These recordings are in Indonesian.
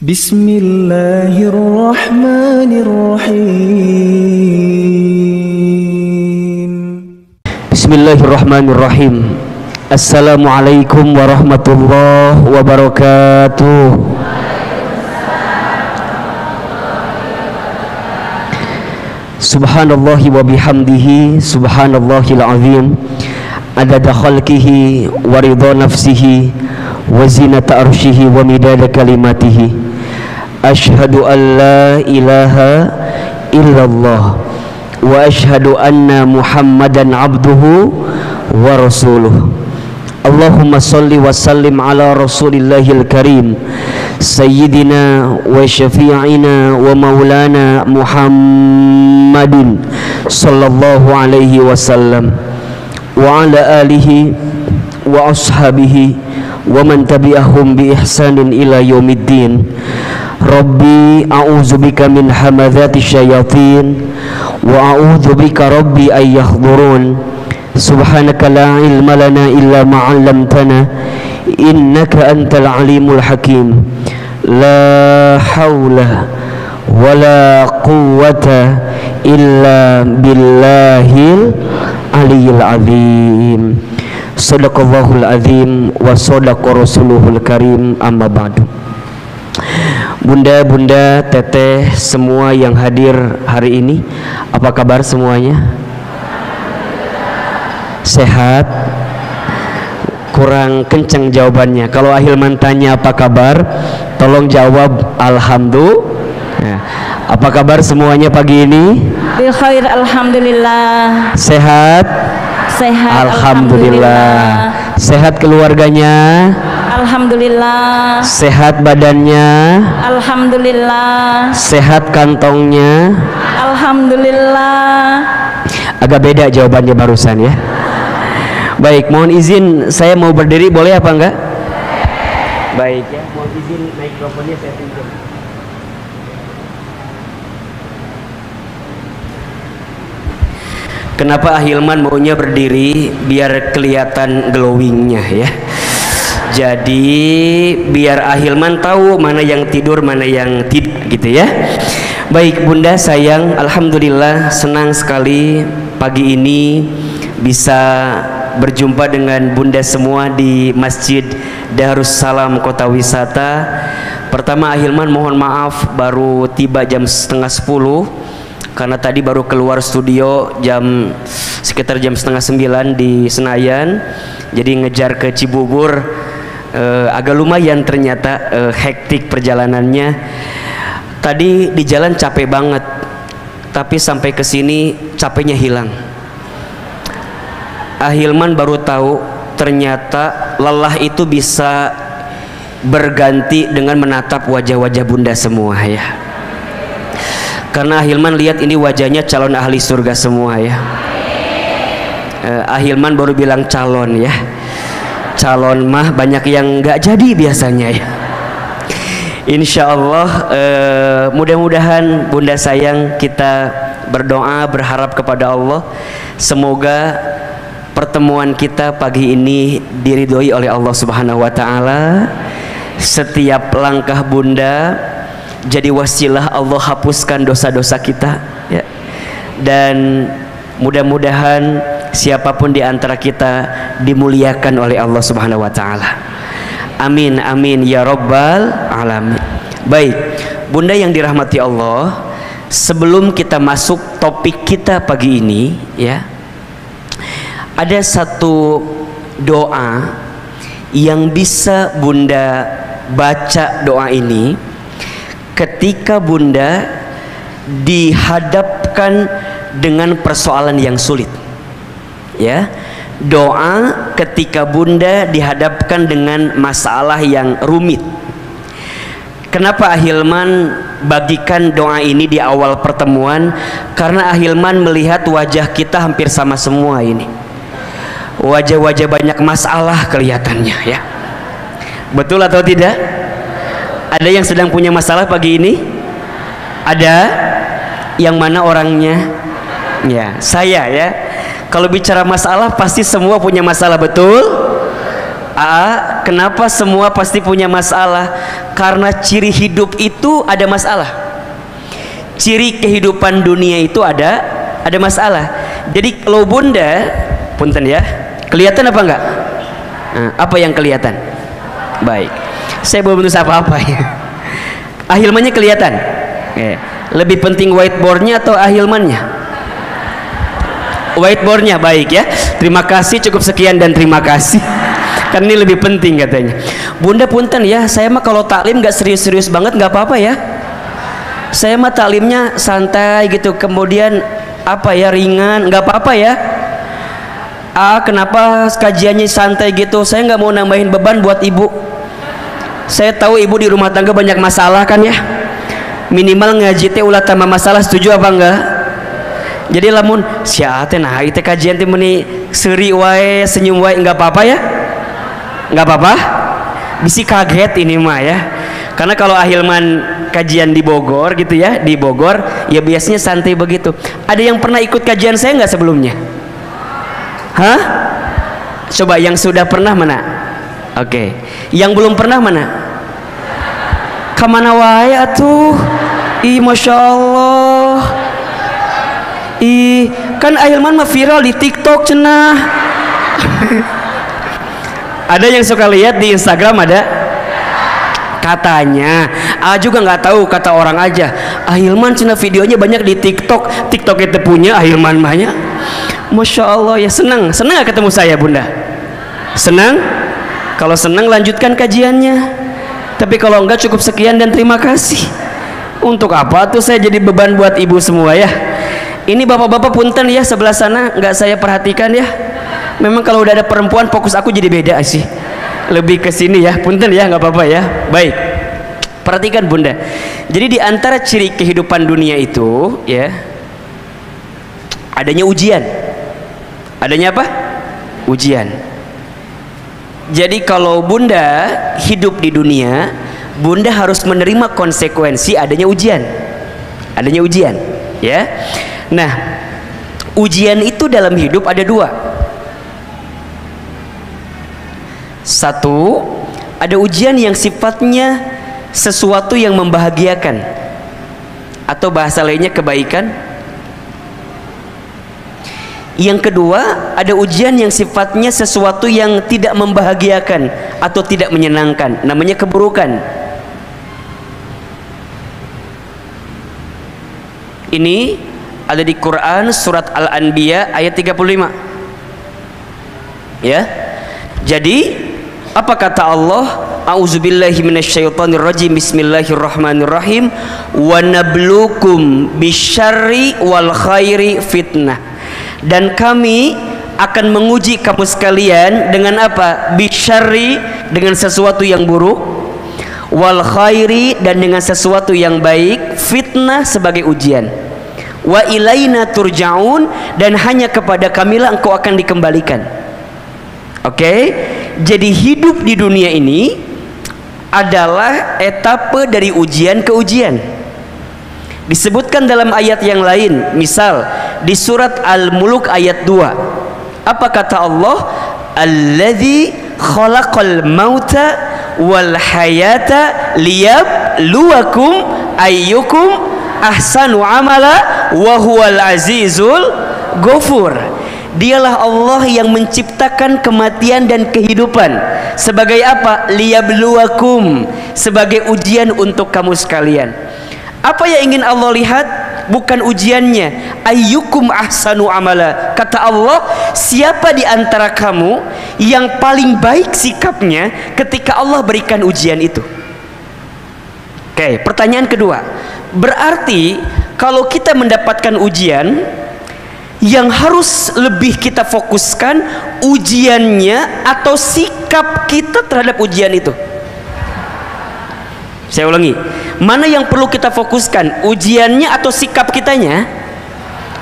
Bismillahirrahmanirrahim. Bismillahirrahmanirrahim. Assalamualaikum warahmatullahi wabarakatuh. Subhanallahi wa bihamdihi, subhanallahil azim, adada khalqihi wa ridha nafsihi wa zinata arshihi wa midada kalimatihi. Ashhadu an la ilaha illallah wa ashhadu anna Muhammadan abduhu wa rasuluh. Allahumma salli wa sallim ala rasulillahil karim sayyidina wa syafi'ina wa maulana Muhammadin sallallahu alaihi wasallam wa ala alihi wa ashabihi wa man tabi'ahum bi ihsanin ila yaumiddin. Rabbi a'udzubika min hamadzati syayatin wa a'udzubika rabbi ay yahdurun. Subhanaka la ilma lana illa ma 'allamtana innaka antal alimul hakim. La haula wala quwwata illa billahil aliyyil azim. Shadaqallahul azim wa shadaqa rasuluhul karim. Amma ba'du. Bunda-bunda, teteh, semua yang hadir hari ini, apa kabar semuanya? Sehat? Kurang kencang jawabannya. Kalau Ahilman tanya apa kabar, tolong jawab alhamdulillah. Apa kabar semuanya pagi ini? Bikhair, alhamdulillah. Sehat? Sehat, alhamdulillah. Sehat keluarganya? Alhamdulillah. Sehat badannya? Alhamdulillah. Sehat kantongnya? Alhamdulillah. Agak beda jawabannya barusan ya. Baik, mohon izin saya mau berdiri, boleh apa enggak? Baik ya, mohon izin mikrofonnya saya pinjam. Kenapa Ahilman maunya berdiri? Biar kelihatan glowingnya ya. Jadi biar Ahilman tahu mana yang tidur, mana yang tidak gitu ya. Baik bunda sayang, alhamdulillah senang sekali pagi ini bisa berjumpa dengan bunda semua di Masjid Darussalam Kota Wisata. Pertama Ahilman mohon maaf baru tiba jam setengah 10 karena tadi baru keluar studio sekitar jam setengah 9 di Senayan. Jadi ngejar ke Cibubur. Agak lumayan ternyata hektik perjalanannya. Tadi di jalan capek banget, tapi sampai ke sini capeknya hilang. Ahilman baru tahu ternyata lelah itu bisa berganti dengan menatap wajah-wajah bunda semua ya. Karena Ahilman lihat ini wajahnya calon ahli surga semua ya. Ahilman baru bilang calon ya. Calon mah banyak yang nggak jadi biasanya ya. Insya Allah mudah-mudahan bunda sayang kita berdoa berharap kepada Allah semoga pertemuan kita pagi ini diridhoi oleh Allah Subhanahu wa taala. Setiap langkah bunda jadi wasilah Allah hapuskan dosa-dosa kita ya. Dan mudah-mudahan siapapun di antara kita dimuliakan oleh Allah Subhanahu wa taala. Amin amin ya rabbal alamin. Baik, bunda yang dirahmati Allah, sebelum kita masuk topik kita pagi ini ya, ada satu doa yang bisa bunda baca doa ini ketika bunda dihadapkan dengan persoalan yang sulit ya. Doa ketika bunda dihadapkan dengan masalah yang rumit. Kenapa Ahilman bagikan doa ini di awal pertemuan? Karena Ahilman melihat wajah kita hampir sama semua ini. Wajah-wajah banyak masalah kelihatannya ya. Betul atau tidak? Ada yang sedang punya masalah pagi ini? Ada? Yang mana orangnya? Ya, saya ya. Kalau bicara masalah pasti semua punya masalah, betul? Kenapa semua pasti punya masalah? Karena ciri hidup itu ada masalah. Ciri kehidupan dunia itu ada masalah. Jadi kalau bunda, punten ya, kelihatan apa enggak? Nah, apa yang kelihatan? Baik, saya belum nulis apa-apa ya. Ahilmannya kelihatan. Lebih penting whiteboardnya atau ahilmannya? Whiteboardnya, baik ya. Terima kasih, cukup sekian dan terima kasih. Kan ini lebih penting katanya. Bunda punten ya, saya mah kalau taklim nggak serius-serius banget nggak apa-apa ya. Saya mah taklimnya santai gitu, kemudian apa ya, ringan, nggak apa-apa ya. Kenapa kajiannya santai gitu? Saya nggak mau nambahin beban buat ibu. Saya tahu ibu di rumah tangga banyak masalah kan ya. Minimal ngaji teh ulah tambah masalah, setuju apa enggak? Jadi lamun sia teh nah ieu teh kajian teh meuni seuri wae, senyum wae, enggak apa-apa ya? Enggak apa-apa? Bisi kaget ini mah ya. Karena kalau ahilman kajian di Bogor gitu ya, di Bogor ya biasanya santai begitu. Ada yang pernah ikut kajian saya enggak sebelumnya? Hah? Coba yang sudah pernah mana? Oke. Yang belum pernah mana? Kemana wae atuh? Ih, Masya Allah. Ih, kan ahilman mah viral di TikTok cenah. Ada yang suka lihat di Instagram ada? Katanya, juga nggak tahu, kata orang aja. Ahilman cenah videonya banyak di TikTok. TikTok itu punya ahilman banyak. Masya Allah ya, senang gak ketemu saya bunda? Senang? Kalau senang lanjutkan kajiannya. Tapi kalau enggak cukup sekian dan terima kasih. Untuk apa tuh saya jadi beban buat ibu semua ya? Ini bapak-bapak punten ya, sebelah sana nggak saya perhatikan ya. Memang kalau udah ada perempuan fokus aku jadi beda sih. Lebih ke sini ya, punten ya, nggak apa-apa ya. Baik, perhatikan bunda. Jadi di antara ciri kehidupan dunia itu ya, adanya ujian. Adanya apa? Ujian. Jadi kalau bunda hidup di dunia, bunda harus menerima konsekuensi adanya ujian. Adanya ujian ya. Nah, ujian itu dalam hidup ada dua. Satu, ada ujian yang sifatnya sesuatu yang membahagiakan, atau bahasa lainnya kebaikan. Yang kedua, ada ujian yang sifatnya sesuatu yang tidak membahagiakan atau tidak menyenangkan, namanya keburukan. Ini ada di Quran surat Al-Anbiya ayat 35. Ya. Jadi, apa kata Allah? A'udzubillahi minasyaitonirrajim. Bismillahirrahmanirrahim. Wa nabluukum bisyarri wal khairi fitnah. Dan kami akan menguji kamu sekalian dengan apa? Bisyarri, dengan sesuatu yang buruk, wal khairi, dan dengan sesuatu yang baik, fitnah sebagai ujian. Wa ilaina turja'un, dan hanya kepada kamilah engkau akan dikembalikan. Oke? Jadi hidup di dunia ini adalah etape dari ujian ke ujian. Disebutkan dalam ayat yang lain, misal di surat Al-Mulk ayat 2. Apa kata Allah? Alladzi khalaqal mauta wal hayata liyabluwakum ayyukum ahsanu amala wa huwal azizul ghafur. Dialah Allah yang menciptakan kematian dan kehidupan sebagai apa? Liyabluwakum, sebagai ujian untuk kamu sekalian. Apa yang ingin Allah lihat? Bukan ujiannya, ayyukum ahsanu amala. Kata Allah, siapa di antara kamu yang paling baik sikapnya ketika Allah berikan ujian itu? Oke, pertanyaan kedua. Berarti kalau kita mendapatkan ujian, yang harus lebih kita fokuskan ujiannya atau sikap kita terhadap ujian itu? Saya ulangi, mana yang perlu kita fokuskan, ujiannya atau sikap kitanya?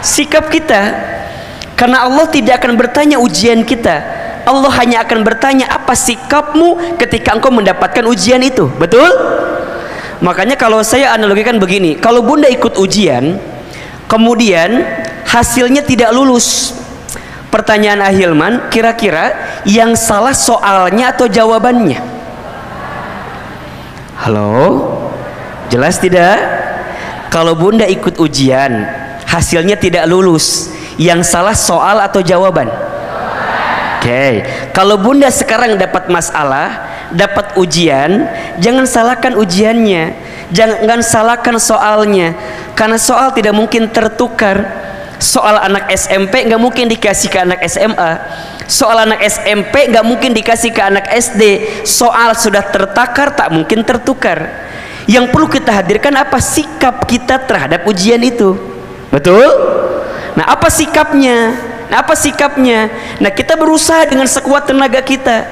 Sikap kita. Karena Allah tidak akan bertanya ujian kita, Allah hanya akan bertanya apa sikapmu ketika engkau mendapatkan ujian itu. Betul? Makanya kalau saya analogikan begini, kalau bunda ikut ujian kemudian hasilnya tidak lulus, pertanyaan ahilman, kira-kira yang salah soalnya atau jawabannya? Halo, jelas tidak? Kalau bunda ikut ujian hasilnya tidak lulus, yang salah soal atau jawaban? Oke, kalau bunda sekarang dapat masalah, dapat ujian, jangan salahkan ujiannya, jangan salahkan soalnya, karena soal tidak mungkin tertukar. Soal anak SMP nggak mungkin dikasih ke anak SMA, soal anak SMP nggak mungkin dikasih ke anak SD. Soal sudah tertakar, tak mungkin tertukar. Yang perlu kita hadirkan apa? Sikap kita terhadap ujian itu. Betul? Nah, apa sikapnya? Nah, kita berusaha dengan sekuat tenaga kita.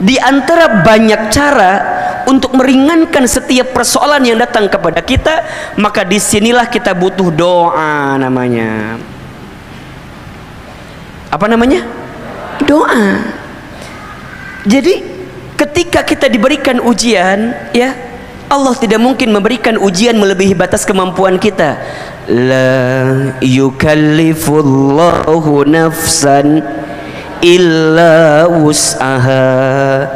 Di antara banyak cara untuk meringankan setiap persoalan yang datang kepada kita, maka disinilah kita butuh doa namanya. Apa namanya? Doa. Jadi ketika kita diberikan ujian, ya, Allah tidak mungkin memberikan ujian melebihi batas kemampuan kita. La yukallifullahu nafsan illa wus'aha.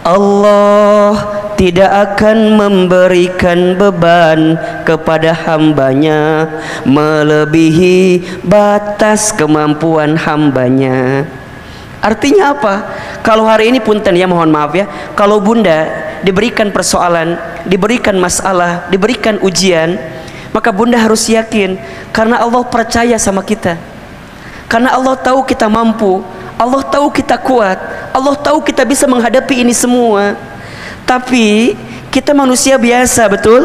Allah tidak akan memberikan beban kepada hambanya melebihi batas kemampuan hambanya. Artinya apa? Kalau hari ini punten ya, mohon maaf ya, kalau bunda diberikan persoalan, diberikan masalah, diberikan ujian, maka bunda harus yakin karena Allah percaya sama kita, karena Allah tahu kita mampu, Allah tahu kita kuat, Allah tahu kita bisa menghadapi ini semua. Tapi kita manusia biasa, betul?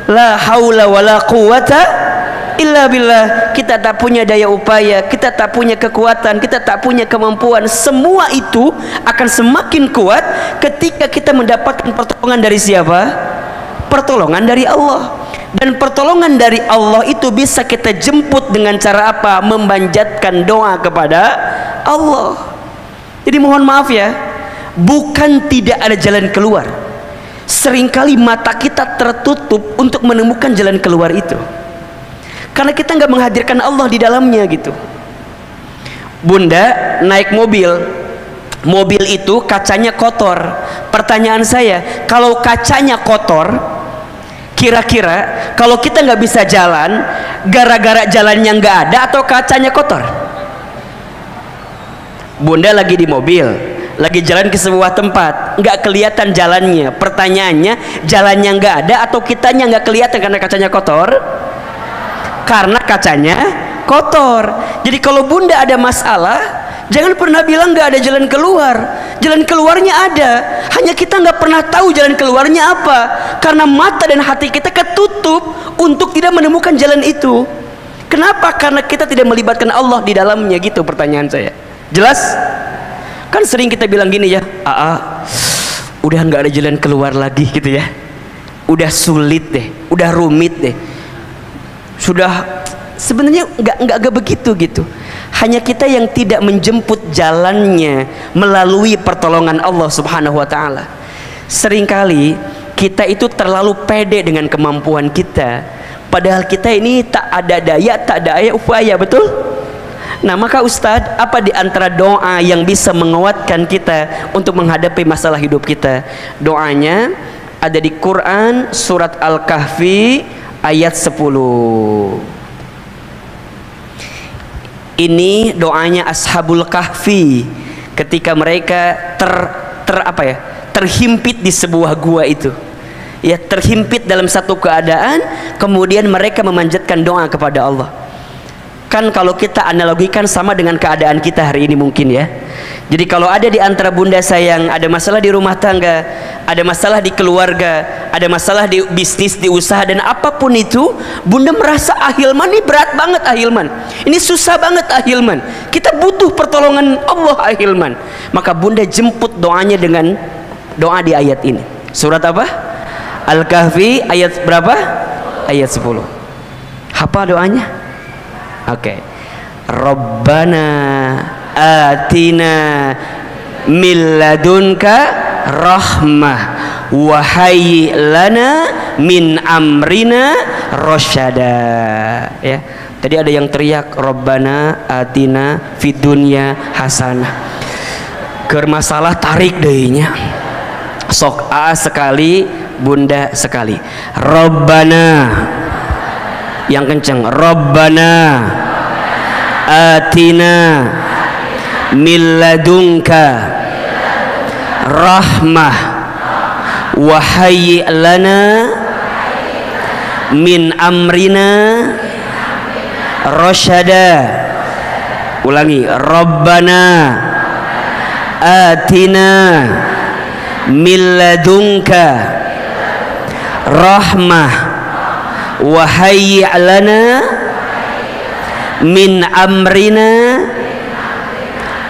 La haula wala quwata illa billah. Kita tak punya daya upaya, kita tak punya kekuatan, kita tak punya kemampuan. Semua itu akan semakin kuat ketika kita mendapatkan pertolongan dari siapa? Pertolongan dari Allah. Dan pertolongan dari Allah itu bisa kita jemput dengan cara apa? Memanjatkan doa kepada Allah. Jadi mohon maaf ya, bukan tidak ada jalan keluar. Seringkali mata kita tertutup untuk menemukan jalan keluar itu, karena kita nggak menghadirkan Allah di dalamnya gitu. Bunda naik mobil, mobil itu kacanya kotor. Pertanyaan saya, kalau kacanya kotor, kira-kira kalau kita nggak bisa jalan, gara-gara jalannya nggak ada atau kacanya kotor? Bunda lagi di mobil, lagi jalan ke sebuah tempat, nggak kelihatan jalannya. Pertanyaannya, jalannya nggak ada atau kitanya nggak kelihatan karena kacanya kotor? Karena kacanya kotor. Jadi kalau bunda ada masalah, jangan pernah bilang nggak ada jalan keluar. Jalan keluarnya ada, hanya kita nggak pernah tahu jalan keluarnya apa, karena mata dan hati kita ketutup untuk tidak menemukan jalan itu. Kenapa? Karena kita tidak melibatkan Allah di dalamnya gitu. Pertanyaan saya jelas? Kan sering kita bilang gini ya, udah nggak ada jalan keluar lagi gitu ya, udah sulit deh, udah rumit deh, sudah. Sebenarnya nggak begitu gitu. Hanya kita yang tidak menjemput jalannya melalui pertolongan Allah Subhanahu wa Ta'ala. Seringkali kita itu terlalu pede dengan kemampuan kita, padahal kita ini tak ada daya, tak ada upaya, betul? Nah, maka Ustadz, apa di antara doa yang bisa menguatkan kita untuk menghadapi masalah hidup kita? Doanya ada di Quran surat Al-Kahfi ayat 10. Ini doanya Ashabul Kahfi ketika mereka terhimpit di sebuah gua itu. Ya, terhimpit dalam satu keadaan, kemudian mereka memanjatkan doa kepada Allah. Kan kalau kita analogikan sama dengan keadaan kita hari ini mungkin ya. Jadi kalau ada di antara bunda saya yang ada masalah di rumah tangga, ada masalah di keluarga, ada masalah di bisnis, di usaha, dan apapun itu, bunda merasa Ahilman ini berat banget, Ahilman ini susah banget, Ahilman kita butuh pertolongan Allah, Ahilman. Maka bunda jemput doanya dengan doa di ayat ini. Surat apa? Al-Kahfi ayat berapa? Ayat 10. Hafal doanya? Oke. Rabbana atina min ladunka rahmah wa hayyi lana min amrina rasyada. Ya. Tadi ada yang teriak Rabbana atina fid dunya hasanah. Keur masalah tarik deunya. Sok A sekali, bunda sekali. Rabbana. Yang kenceng. Rabbana atina min ladunka rahmah wa hayyi' lana min amrina rasyada. Ulangi. Rabbana atina min ladunka rahmah wa hayyi' lana min amrina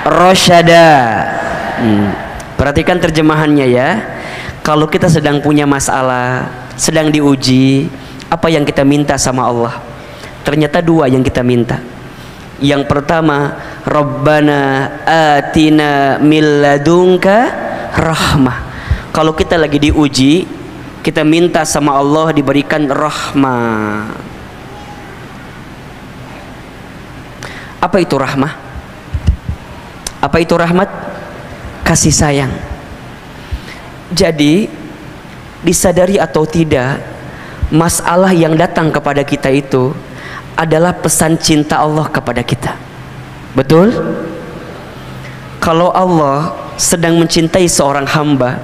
rasyada. Perhatikan terjemahannya ya. Kalau kita sedang punya masalah, sedang diuji, apa yang kita minta sama Allah? Ternyata dua yang kita minta. Yang pertama, Rabbana atina min ladunka rahmah. Kalau kita lagi diuji, kita minta sama Allah diberikan rahmah. Apa itu rahmah? Apa itu rahmat? Kasih sayang. Jadi disadari atau tidak, masalah yang datang kepada kita itu adalah pesan cinta Allah kepada kita. Betul? Kalau Allah sedang mencintai seorang hamba,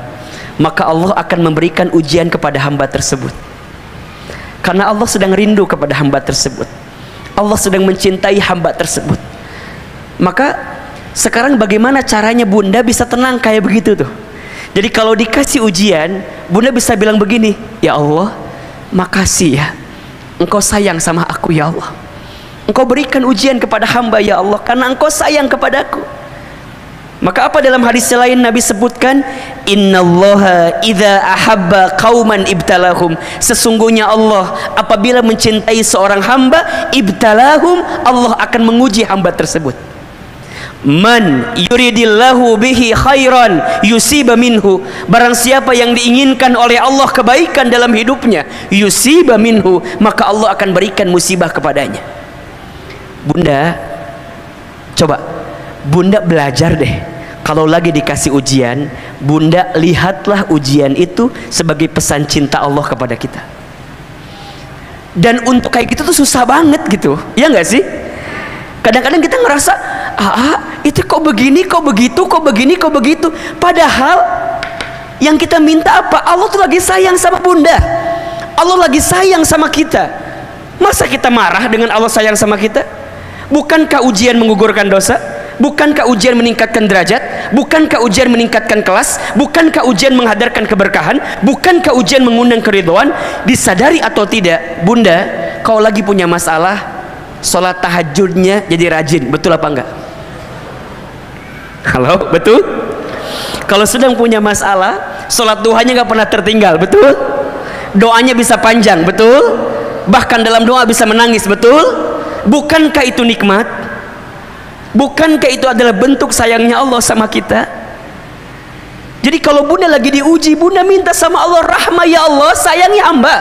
maka Allah akan memberikan ujian kepada hamba tersebut. Karena Allah sedang rindu kepada hamba tersebut. Allah sedang mencintai hamba tersebut. Maka sekarang bagaimana caranya bunda bisa tenang kayak begitu tuh? Jadi kalau dikasih ujian, bunda bisa bilang begini, ya Allah, makasih ya, Engkau sayang sama aku ya Allah. Engkau berikan ujian kepada hamba ya Allah, karena Engkau sayang kepadaku. Maka apa dalam hadis lain Nabi sebutkan, innallaha idza ahabba qauman ibtalahum. Sesungguhnya Allah apabila mencintai seorang hamba, ibtalahum, Allah akan menguji hamba tersebut. Man yuridillahu bihi khairan yusiba minhu. Barang siapa yang diinginkan oleh Allah kebaikan dalam hidupnya, yusiba minhu, maka Allah akan berikan musibah kepadanya. Bunda, coba bunda belajar deh. Kalau lagi dikasih ujian, bunda lihatlah ujian itu sebagai pesan cinta Allah kepada kita. Dan untuk kayak gitu tuh susah banget gitu, ya nggak sih? Kadang-kadang kita ngerasa, itu kok begini, kok begitu, kok begini, kok begitu. Padahal yang kita minta apa? Allah tuh lagi sayang sama bunda. Allah lagi sayang sama kita. Masa kita marah dengan Allah sayang sama kita? Bukankah ujian menggugurkan dosa? Bukankah ujian meningkatkan derajat? Bukankah ujian meningkatkan kelas? Bukankah ujian menghadirkan keberkahan? Bukankah ujian mengundang keridhaan? Disadari atau tidak, bunda, kalau lagi punya masalah, sholat tahajudnya jadi rajin. Betul apa enggak? Halo, betul? Kalau sedang punya masalah, sholat duhanya nggak pernah tertinggal. Betul? Doanya bisa panjang. Betul? Bahkan dalam doa bisa menangis. Betul? Bukankah itu nikmat? Bukankah itu adalah bentuk sayangnya Allah sama kita? Jadi kalau bunda lagi diuji, bunda minta sama Allah, rahmah ya Allah, sayangi hamba.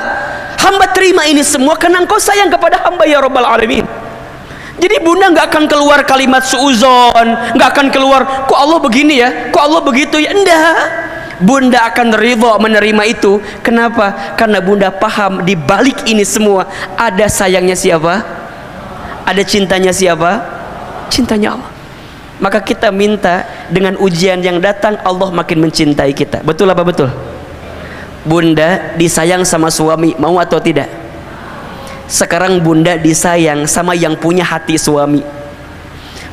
Hamba terima ini semua karena Engkau sayang kepada hamba ya Rabbal Alamin. Jadi bunda nggak akan keluar kalimat suuzon, nggak akan keluar kok Allah begini ya, kok Allah begitu ya, enggak. Bunda akan ridha menerima itu. Kenapa? Karena bunda paham di balik ini semua ada sayangnya siapa? Ada cintanya siapa? Cintanya Allah. Maka kita minta dengan ujian yang datang, Allah makin mencintai kita. Betul apa betul? Bunda disayang sama suami, mau atau tidak? Sekarang bunda disayang sama yang punya hati suami.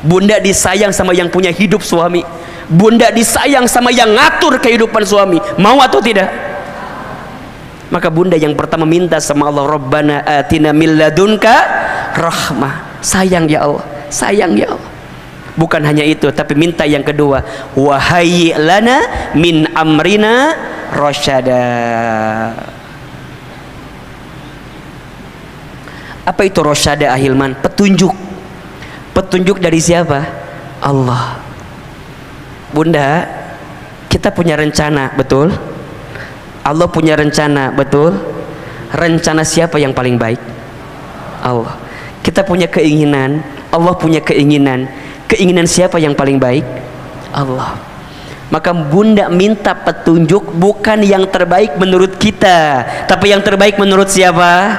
Bunda disayang sama yang punya hidup suami. Bunda disayang sama yang ngatur kehidupan suami, mau atau tidak? Maka bunda yang pertama minta sama Allah, Rabbana atina min ladunka rahmah. Sayang ya Allah, sayang ya Allah. Bukan hanya itu, tapi minta yang kedua, wahai lana min amrina rasyada. Apa itu rasyada ahilman? Petunjuk. Petunjuk dari siapa? Allah. Bunda, kita punya rencana, betul? Allah punya rencana, betul? Rencana siapa yang paling baik? Allah. Kita punya keinginan, Allah punya keinginan. Keinginan siapa yang paling baik? Allah. Maka bunda minta petunjuk bukan yang terbaik menurut kita, tapi yang terbaik menurut siapa?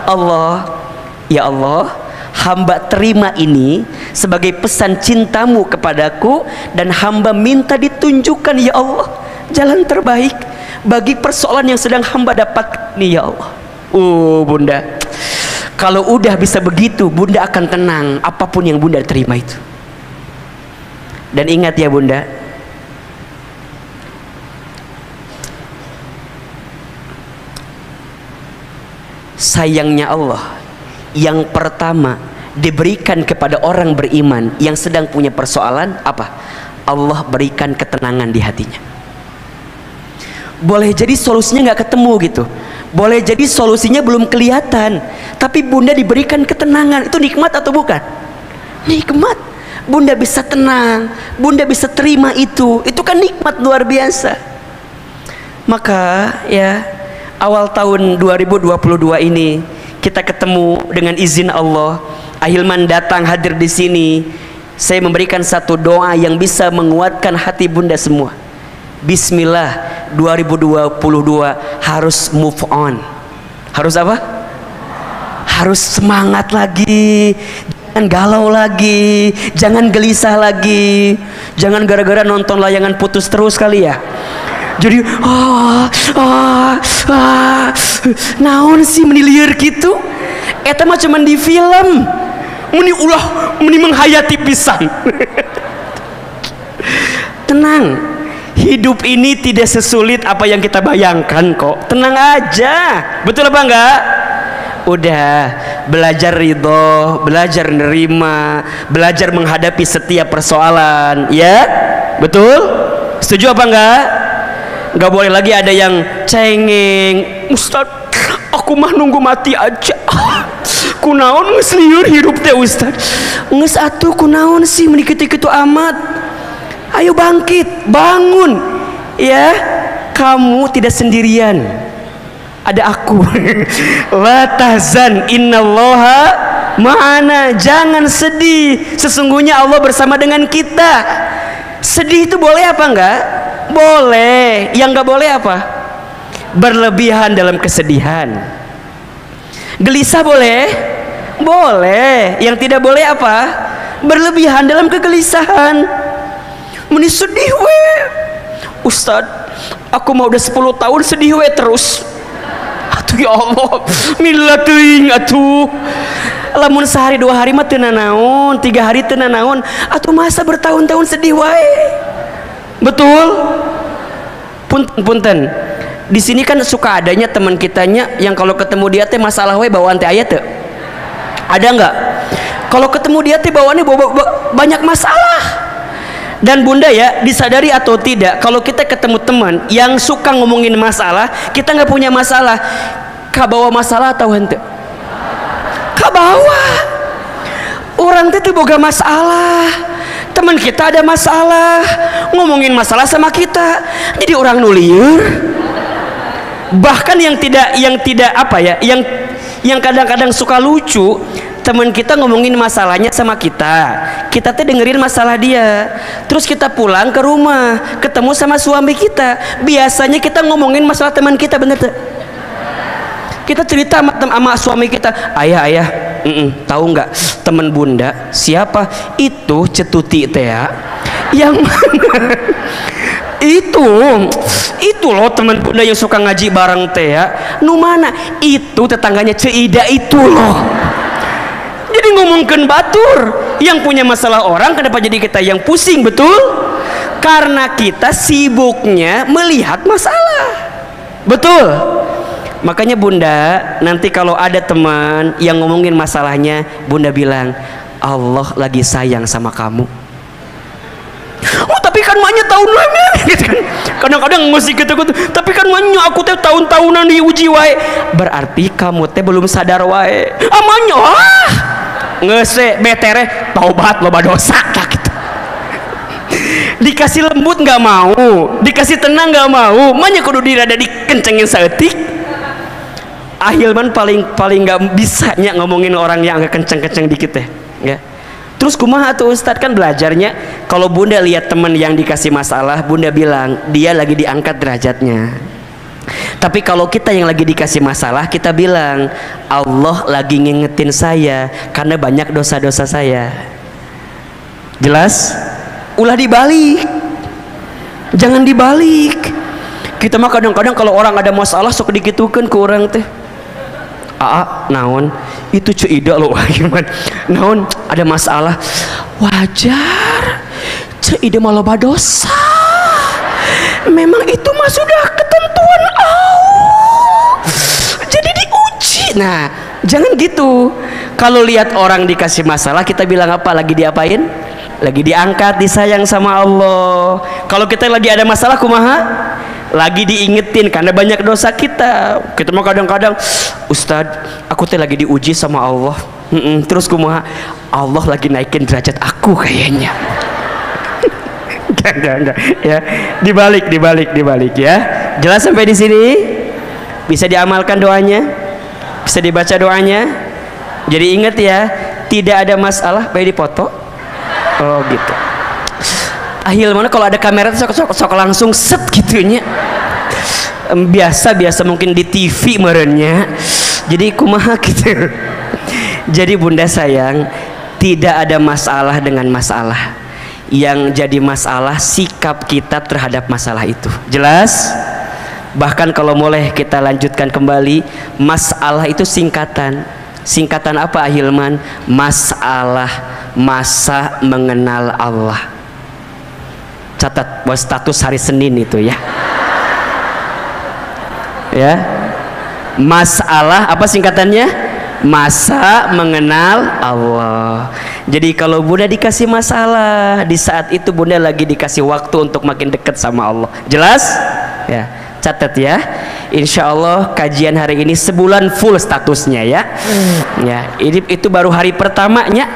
Allah. Ya Allah, hamba terima ini sebagai pesan cintamu kepadaku, dan hamba minta ditunjukkan ya Allah jalan terbaik bagi persoalan yang sedang hamba dapat nih ya Allah. Bunda, kalau udah bisa begitu, bunda akan tenang apapun yang bunda terima itu. Dan ingat ya bunda, sayangnya Allah yang pertama diberikan kepada orang beriman yang sedang punya persoalan apa? Allah berikan ketenangan di hatinya. Boleh jadi solusinya nggak ketemu gitu, boleh jadi solusinya belum kelihatan, tapi bunda diberikan ketenangan. Itu nikmat atau bukan? Nikmat. Bunda bisa tenang, bunda bisa terima itu kan nikmat luar biasa. Maka ya, awal tahun 2022 ini kita ketemu dengan izin Allah. Ahilman datang hadir di sini. Saya memberikan satu doa yang bisa menguatkan hati bunda semua. Bismillah, 2022 harus move on. Harus apa? Harus semangat lagi. Jangan galau lagi, jangan gelisah lagi, jangan gara-gara nonton layangan putus terus kali ya. Jadi naon sih meniliar gitu? Eta mah cuman di film. Meni menghayati pisan. Tenang, hidup ini tidak sesulit apa yang kita bayangkan kok. Tenang aja, betul apa enggak? Udah belajar ridho, belajar nerima, belajar menghadapi setiap persoalan, ya betul? Setuju apa enggak? Enggak boleh lagi ada yang cengeng, Ustaz, aku mah nunggu mati aja. Kunaon geus lieur hirup teh Ustaz. Geus atuh kunaon sih menikiti-kitu amat. Ayo bangkit, bangun. Ya, kamu tidak sendirian. Ada aku. La tahzan innallaha ma'ana. Jangan sedih, sesungguhnya Allah bersama dengan kita. Sedih itu boleh apa enggak? Boleh. Yang enggak boleh apa? Berlebihan dalam kesedihan. Gelisah boleh? Boleh. Yang tidak boleh apa? Berlebihan dalam kegelisahan. Meni sedih we, Ustaz, aku mau udah 10 tahun sedih we terus. Atuh ya Allah, mila teuing atuh. Lamun sehari 2 hari mah teu nanaon, 3 hari teu nanaon, atuh masa bertahun-tahun sedih wae. Betul? Punten. Di sini kan suka adanya teman kitanya yang kalau ketemu dia teh masalah we bawaan teh aya teu? Ada enggak? Kalau ketemu dia teh bawaannya banyak masalah. Dan bunda ya, disadari atau tidak, kalau kita ketemu teman yang suka ngomongin masalah, kita nggak punya masalah, kabawa masalah atau hente? Kabawa. Orang itu boga masalah, teman kita ada masalah, ngomongin masalah sama kita, jadi orang nuliur. Bahkan yang tidak apa ya, yang kadang-kadang suka lucu. Teman kita ngomongin masalahnya sama kita teh dengerin masalah dia, terus kita pulang ke rumah ketemu sama suami kita, biasanya kita ngomongin masalah teman kita, bener tuh? Kita cerita sama suami kita, ayah, tahu nggak teman bunda siapa? Itu cetuti teh ya, yang mana? itu loh teman bunda yang suka ngaji bareng teh ya, nu mana? Itu tetangganya Ceida itu loh. Jadi ngomongkan batur, yang punya masalah orang, kenapa jadi kita yang pusing? Betul? Karena kita sibuknya melihat masalah. Betul? Makanya bunda, nanti kalau ada teman yang ngomongin masalahnya, bunda bilang, Allah lagi sayang sama kamu. Oh tapi kan maknya tahun lalu gitu kan. Kadang-kadang mesti gitu, tapi kan maknya aku teh tahun-tahunan diuji wae. Berarti kamu teh belum sadar wae. Amanya ngese betere taubat loba dosa gitu. Dikasih lembut nggak mau, dikasih tenang nggak mau, makanya kudu dirada dikencengin saeutik. Ahilman paling nggak bisanya ngomongin orang yang agak kenceng-kenceng dikit teh, ya. Terus kumaha tuh Ustadz, kan belajarnya kalau bunda lihat teman yang dikasih masalah, bunda bilang dia lagi diangkat derajatnya. Tapi kalau kita yang lagi dikasih masalah, kita bilang Allah lagi ngingetin saya karena banyak dosa-dosa saya. Jelas? Ulah dibalik, jangan dibalik. Kita mah kadang-kadang kalau orang ada masalah sok dikitukan ke orang teh, naon itu cuida lo Hilman, naon ada masalah, wajar cuida malah dosa, memang itu mah sudah ketentuan Allah, jadi diuji. Nah jangan gitu. Kalau lihat orang dikasih masalah, kita bilang apa? Lagi diapain? Lagi diangkat, disayang sama Allah. Kalau kita lagi ada masalah kumaha? Lagi diingetin karena banyak dosa kita. Kita mah kadang-kadang, Ustadz aku teh lagi diuji sama Allah. Terus kumaha? Allah lagi naikin derajat aku kayaknya. Enggak ya. Dibalik ya. Jelas sampai di sini? Bisa diamalkan doanya? Bisa dibaca doanya? Jadi ingat ya, tidak ada masalah baik dipoto. Oh gitu. Ahil mana kalau ada kamera sok langsung set gitunya. Biasa mungkin di TV merenya. Jadi kumaha gitu. Jadi bunda sayang, tidak ada masalah dengan masalah. Yang jadi masalah sikap kita terhadap masalah itu. Jelas? Bahkan kalau boleh kita lanjutkan kembali, masalah itu singkatan. Singkatan apa Ahilman? Masalah, masa mengenal Allah. Catat buat status hari Senin itu ya. Ya. Masalah apa singkatannya? Masa mengenal Allah. Jadi kalau bunda dikasih masalah, di saat itu bunda lagi dikasih waktu untuk makin dekat sama Allah. Jelas? Ya. Catat ya. Insya Allah kajian hari ini sebulan full statusnya ya. Ya. Itu baru hari pertamanya.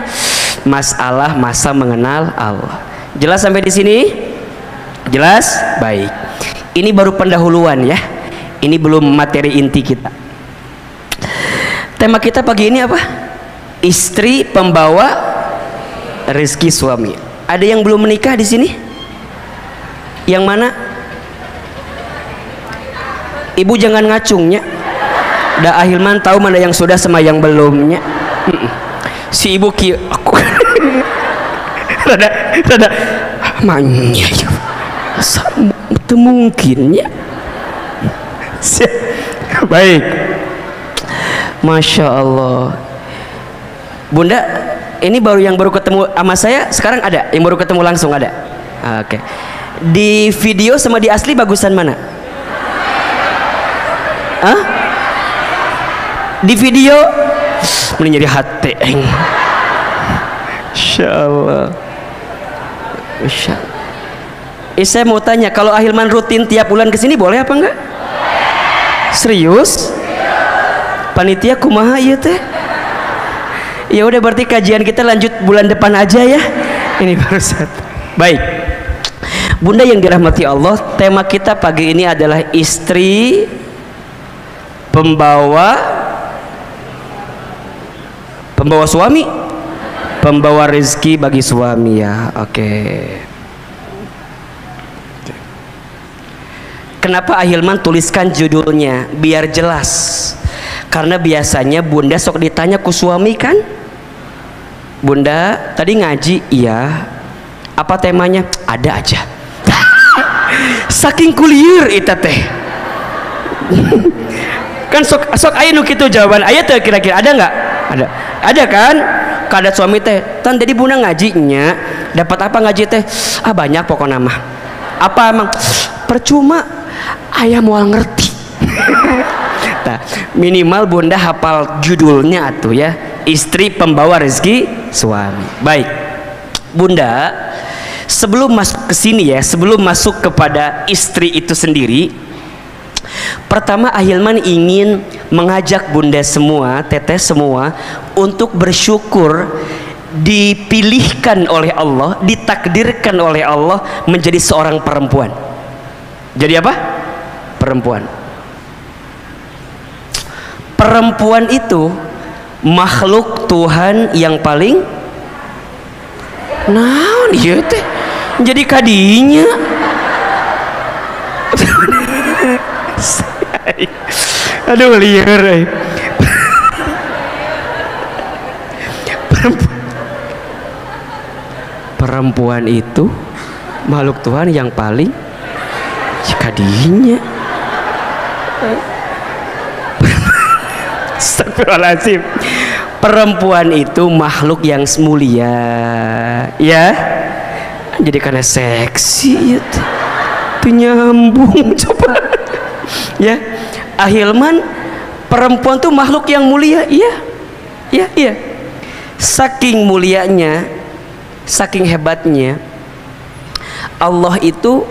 Masalah masa mengenal Allah. Jelas sampai di sini? Jelas? Baik. Ini baru pendahuluan ya. Ini belum materi inti kita. Tema kita pagi ini apa? Istri pembawa rezeki suami. Ada yang belum menikah di sini? Yang mana? Ibu jangan ngacungnya. Da Ahilman tahu mana yang sudah sama yang belumnya. Si ibu aku rada manya ya. Itu mungkinnya. Baik. Masya Allah. Bunda, ini yang baru ketemu sama saya sekarang ada? Yang baru ketemu langsung ada? Oke. Di video sama di asli bagusan mana? Hah? Di video mending jadi hati. Masya Allah. Masya Allah. Saya mau tanya, kalau Ahilman rutin tiap bulan kesini boleh apa enggak? Serius? Panitia kumaha ya teh? Ya udah berarti kajian kita lanjut bulan depan aja ya. Ini baru satu. Baik. Bunda yang dirahmati Allah, tema kita pagi ini adalah istri pembawa suami, pembawa rezeki bagi suami ya. Oke. Kenapa Ahilman tuliskan judulnya biar jelas? Karena biasanya bunda sok ditanya ku suami kan, bunda tadi ngaji? Iya. Apa temanya? Ada aja. Saking kulier itu teh. Kan sok aya nu kitu jawaban. Aya teh kira-kira ada nggak? Ada kan? Kada suami teh tan jadi bunda ngajinya dapat apa ngaji teh? Banyak pokoknya mah. Apa emang? Percuma ayah mau ngerti. Nah, minimal bunda hafal judulnya atuh ya, istri pembawa rezeki suami. Baik bunda, sebelum masuk ke sini ya, sebelum masuk kepada istri itu sendiri, pertama Ahilman ingin mengajak bunda semua, teteh semua untuk bersyukur dipilihkan oleh Allah, ditakdirkan oleh Allah menjadi seorang perempuan. Jadi apa? Perempuan. Perempuan itu makhluk Tuhan yang paling Naon ieu teh? Jadi kadinya. Aduh liar. Perempuan itu makhluk Tuhan yang paling kadinya. Astagfirullahaladzim. Perempuan itu makhluk yang mulia, ya. Jadi karena seksi itu nyambung coba. Ya, Ahilman, perempuan tuh makhluk yang mulia, iya. Saking mulianya, saking hebatnya, Allah itu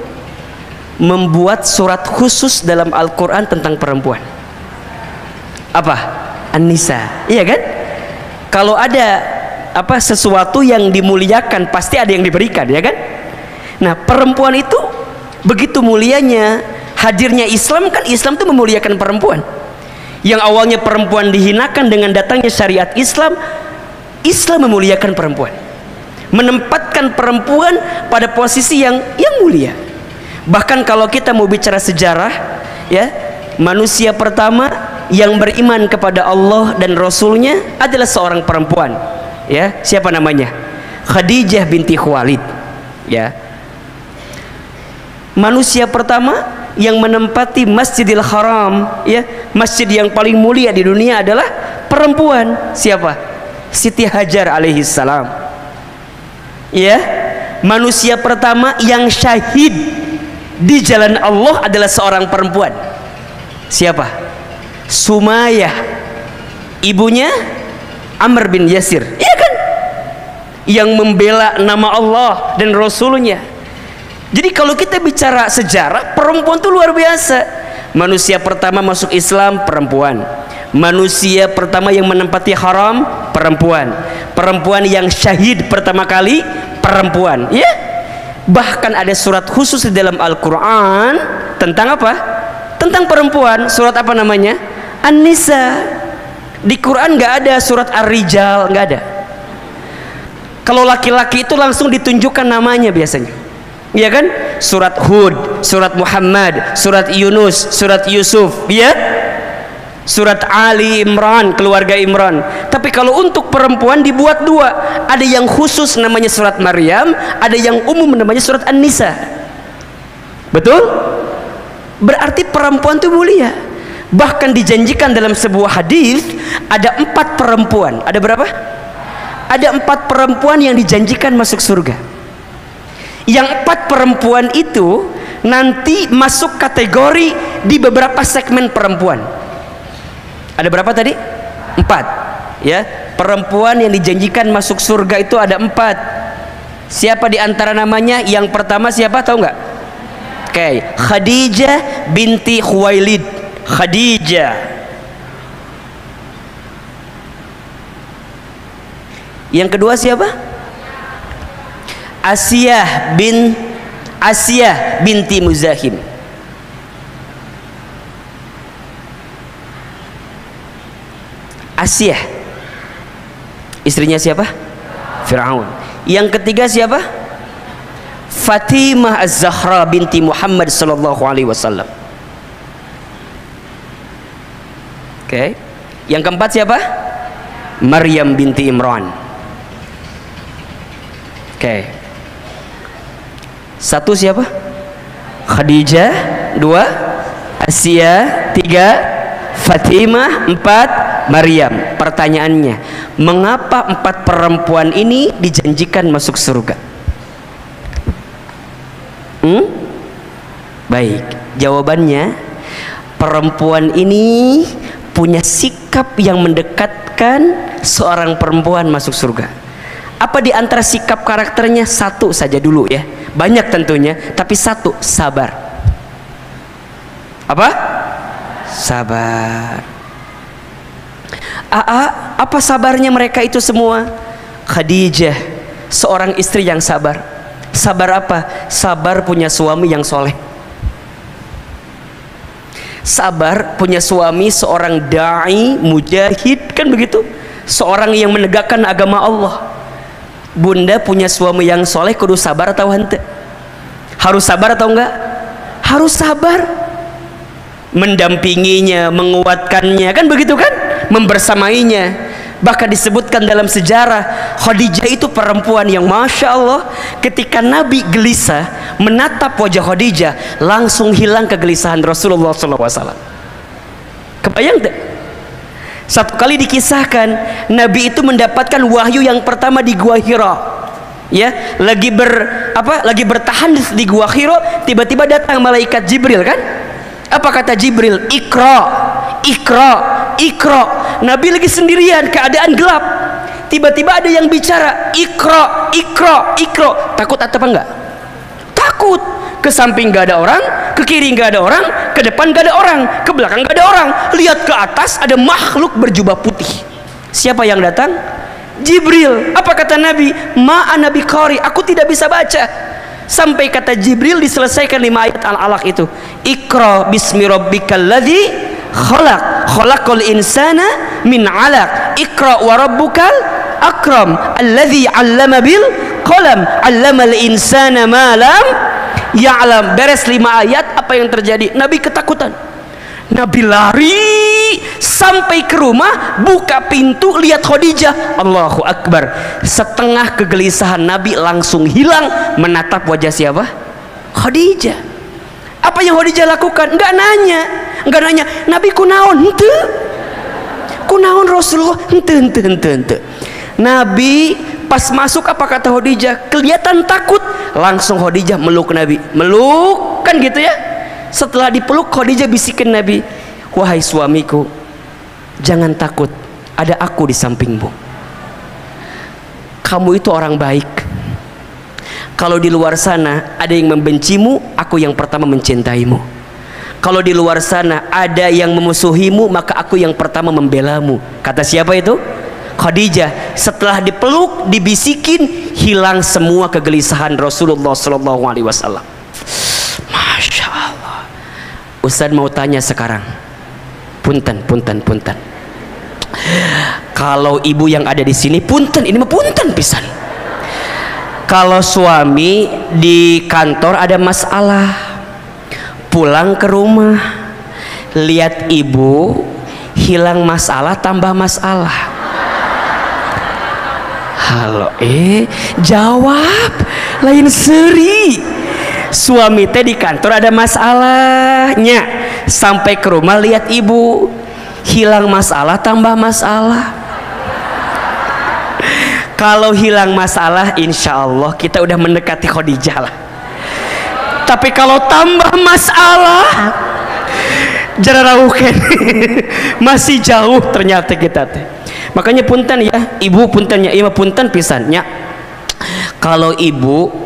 membuat surat khusus dalam Al-Quran tentang perempuan. Apa? An-Nisa, iya kan? Kalau ada sesuatu yang dimuliakan pasti ada yang diberikan, ya kan? Nah, perempuan itu begitu mulianya. Hadirnya Islam, kan Islam itu memuliakan perempuan. Yang awalnya perempuan dihinakan, dengan datangnya syariat Islam, Islam memuliakan perempuan, menempatkan perempuan pada posisi yang mulia. Bahkan kalau kita mau bicara sejarah, ya, manusia pertama yang beriman kepada Allah dan Rasulnya adalah seorang perempuan, ya. Siapa namanya? Khadijah binti Khuwailid, ya. Manusia pertama yang menempati Masjidil Haram, ya, masjid yang paling mulia di dunia adalah perempuan. Siapa? Siti Hajar alaihissalam, ya. Manusia pertama yang syahid di jalan Allah adalah seorang perempuan. Siapa? Sumayyah, ibunya Amr bin Yasir, iya kan, yang membela nama Allah dan Rasulnya. Jadi kalau kita bicara sejarah, perempuan itu luar biasa. Manusia pertama masuk Islam, perempuan. Manusia pertama yang menempati haram, perempuan. Perempuan yang syahid pertama kali, perempuan, ya. Bahkan ada surat khusus di dalam Al-Quran tentang apa? Tentang perempuan. Surat apa namanya? An-Nisa. Di Quran nggak ada surat Ar-Rijal, nggak ada. Kalau laki-laki itu langsung ditunjukkan namanya biasanya, ya kan? Surat Hud, surat Muhammad, surat Yunus, surat Yusuf, ya. Surat Ali Imran, keluarga Imran. Tapi kalau untuk perempuan dibuat dua, ada yang khusus namanya surat Maryam, ada yang umum namanya surat An-Nisa. Betul? Berarti perempuan itu mulia. Bahkan dijanjikan dalam sebuah hadis ada 4 perempuan. Ada berapa? Ada 4 perempuan yang dijanjikan masuk surga. Yang 4 perempuan itu nanti masuk kategori di beberapa segmen perempuan. Ada berapa tadi? 4, ya. Perempuan yang dijanjikan masuk surga itu ada 4. Siapa di antara namanya? Yang pertama siapa, tahu nggak? Oke, Khadijah binti Khuwailid. Khadijah. Yang kedua siapa? Asiyah binti Muzahim. Asiyah, istrinya siapa? Fir'aun. Yang ketiga siapa? Fatimah Az-Zahra binti Muhammad sallallahu alaihi wasallam. Oke. Yang keempat siapa? Maryam binti Imran. Oke. 1 siapa? Khadijah. 2 Asiyah. 3 Fatimah. 4 Maryam. Pertanyaannya, mengapa 4 perempuan ini dijanjikan masuk surga? Baik, jawabannya, perempuan ini punya sikap yang mendekatkan seorang perempuan masuk surga. Apa di antara sikap karakternya? 1 saja dulu, ya. Banyak tentunya, tapi 1, sabar. Apa? Sabar. Apa sabarnya mereka itu semua? Khadijah, seorang istri yang sabar. Sabar apa? Sabar punya suami yang soleh. Sabar punya suami seorang da'i, mujahid, kan begitu? Seorang yang menegakkan agama Allah. Bunda punya suami yang soleh kudu sabar atau hente? Harus sabar atau enggak? Harus sabar, mendampinginya, menguatkannya, kan begitu kan, membersamainya. Bahkan disebutkan dalam sejarah, Khadijah itu perempuan yang Masya Allah, ketika Nabi gelisah menatap wajah Khadijah, langsung hilang kegelisahan Rasulullah SAW. Kebayang tak? Satu kali dikisahkan, Nabi itu mendapatkan wahyu yang pertama di Gua Hira. Ya, lagi bertahan di Gua Hira, tiba-tiba datang malaikat Jibril kan? Apa kata Jibril? Iqra, Iqra, Iqra. Nabi lagi sendirian, keadaan gelap. Tiba-tiba ada yang bicara, Iqra, Iqra, Iqra. Takut atau apa enggak? Takut. Ke samping gak ada orang, ke kiri gak ada orang, ke depan gak ada orang, ke belakang gak ada orang. Lihat ke atas, ada makhluk berjubah putih. Siapa yang datang? Jibril. Apa kata Nabi? Ma'ana biqari, aku tidak bisa baca. Sampai kata Jibril diselesaikan 5 ayat Al-Alaq itu. Iqra bismi rabbikal ladzi khalaq, khalaqal insana min 'alaq. Iqra wa rabbukal akram, alladzi 'allama bil qalam, 'allamal insana ma lam ya'lam. Beres 5 ayat, apa yang terjadi? Nabi ketakutan. Nabi lari sampai ke rumah, buka pintu, lihat Khadijah. Allahu Akbar. Setengah kegelisahan Nabi langsung hilang menatap wajah siapa? Khadijah. Apa yang Khadijah lakukan? Enggak nanya. Nabi kunaon? Henteu. Kunaon Rasulullah? Henteu. Nabi pas masuk, apa kata Khadijah? Kelihatan takut. Langsung Khadijah meluk Nabi. Meluk kan gitu ya. Setelah dipeluk, Khadijah bisikin Nabi, wahai suamiku, jangan takut, ada aku di sampingmu. Kamu itu orang baik. Kalau di luar sana ada yang membencimu, aku yang pertama mencintaimu. Kalau di luar sana ada yang memusuhimu, maka aku yang pertama membelamu. Kata siapa itu? Khadijah. Setelah dipeluk, dibisikin, hilang semua kegelisahan Rasulullah SAW. Masya Allah. Ustaz mau tanya sekarang, punten. Kalau ibu yang ada di sini, punten, ini mah punten pisan. Kalau suami di kantor ada masalah, pulang ke rumah, lihat ibu, hilang masalah, tambah masalah. Halo, jawab, lain seri. Suami teh di kantor ada masalahnya, sampai ke rumah lihat ibu, hilang masalah tambah masalah. Kalau hilang masalah, insya Allah kita udah mendekati Khadijah lah. Tapi kalau tambah masalah, jararauken masih jauh ternyata kita teh. Makanya punten ya, ibu puntennya, ima punten pisannya. Kalau ibu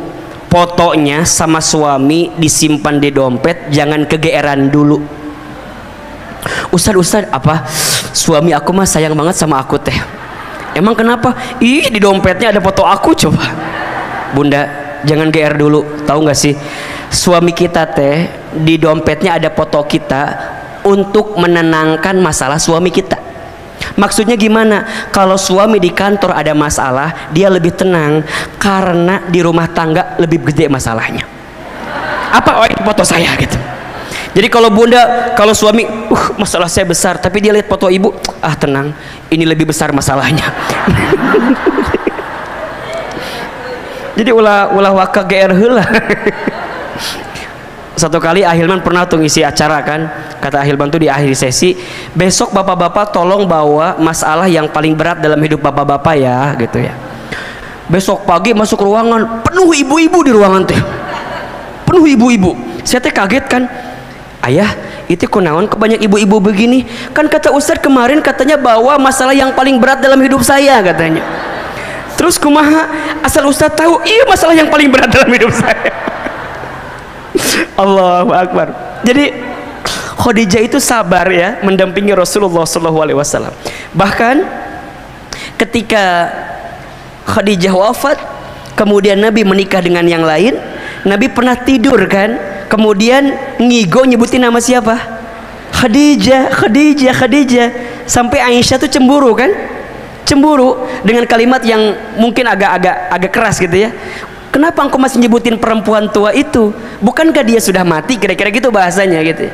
fotonya sama suami disimpan di dompet, jangan kegeeran dulu. Ustaz, apa? Suami aku mah sayang banget sama aku teh. Emang kenapa? Ih, di dompetnya ada foto aku, coba. Bunda, jangan geer dulu. Tahu nggak sih? Suami kita teh di dompetnya ada foto kita untuk menenangkan masalah suami kita. Maksudnya gimana? Kalau suami di kantor ada masalah, dia lebih tenang karena di rumah tangga lebih gede masalahnya. Apa? Oh, ini foto saya gitu. Jadi kalau bunda, kalau suami, masalah saya besar, tapi dia lihat foto ibu, tenang, ini lebih besar masalahnya. Jadi ulah waka GR heula. Satu kali Ahilman pernah tuh ngisi acara kan, kata Ahilman tuh di akhir sesi, besok bapak-bapak tolong bawa masalah yang paling berat dalam hidup bapak-bapak ya, gitu ya. Besok pagi masuk ruangan, penuh ibu-ibu di ruangan teh, penuh ibu-ibu. Saya teh kaget kan, ayah itu kunaon kebanyak ibu-ibu begini, kan kata Ustadz kemarin katanya bawa masalah yang paling berat dalam hidup saya katanya. Terus kumaha asal Ustadz tahu, iya masalah yang paling berat dalam hidup saya. Allahu Akbar. Jadi Khadijah itu sabar ya, mendampingi Rasulullah SAW. Bahkan ketika Khadijah wafat, kemudian Nabi menikah dengan yang lain, Nabi pernah tidur kan, kemudian ngigo nyebutin nama siapa? Khadijah. Sampai Aisyah tuh cemburu kan, Cemburu dengan kalimat yang mungkin agak keras gitu ya. Kenapa engkau masih nyebutin perempuan tua itu? Bukankah dia sudah mati? Kira-kira gitu bahasanya gitu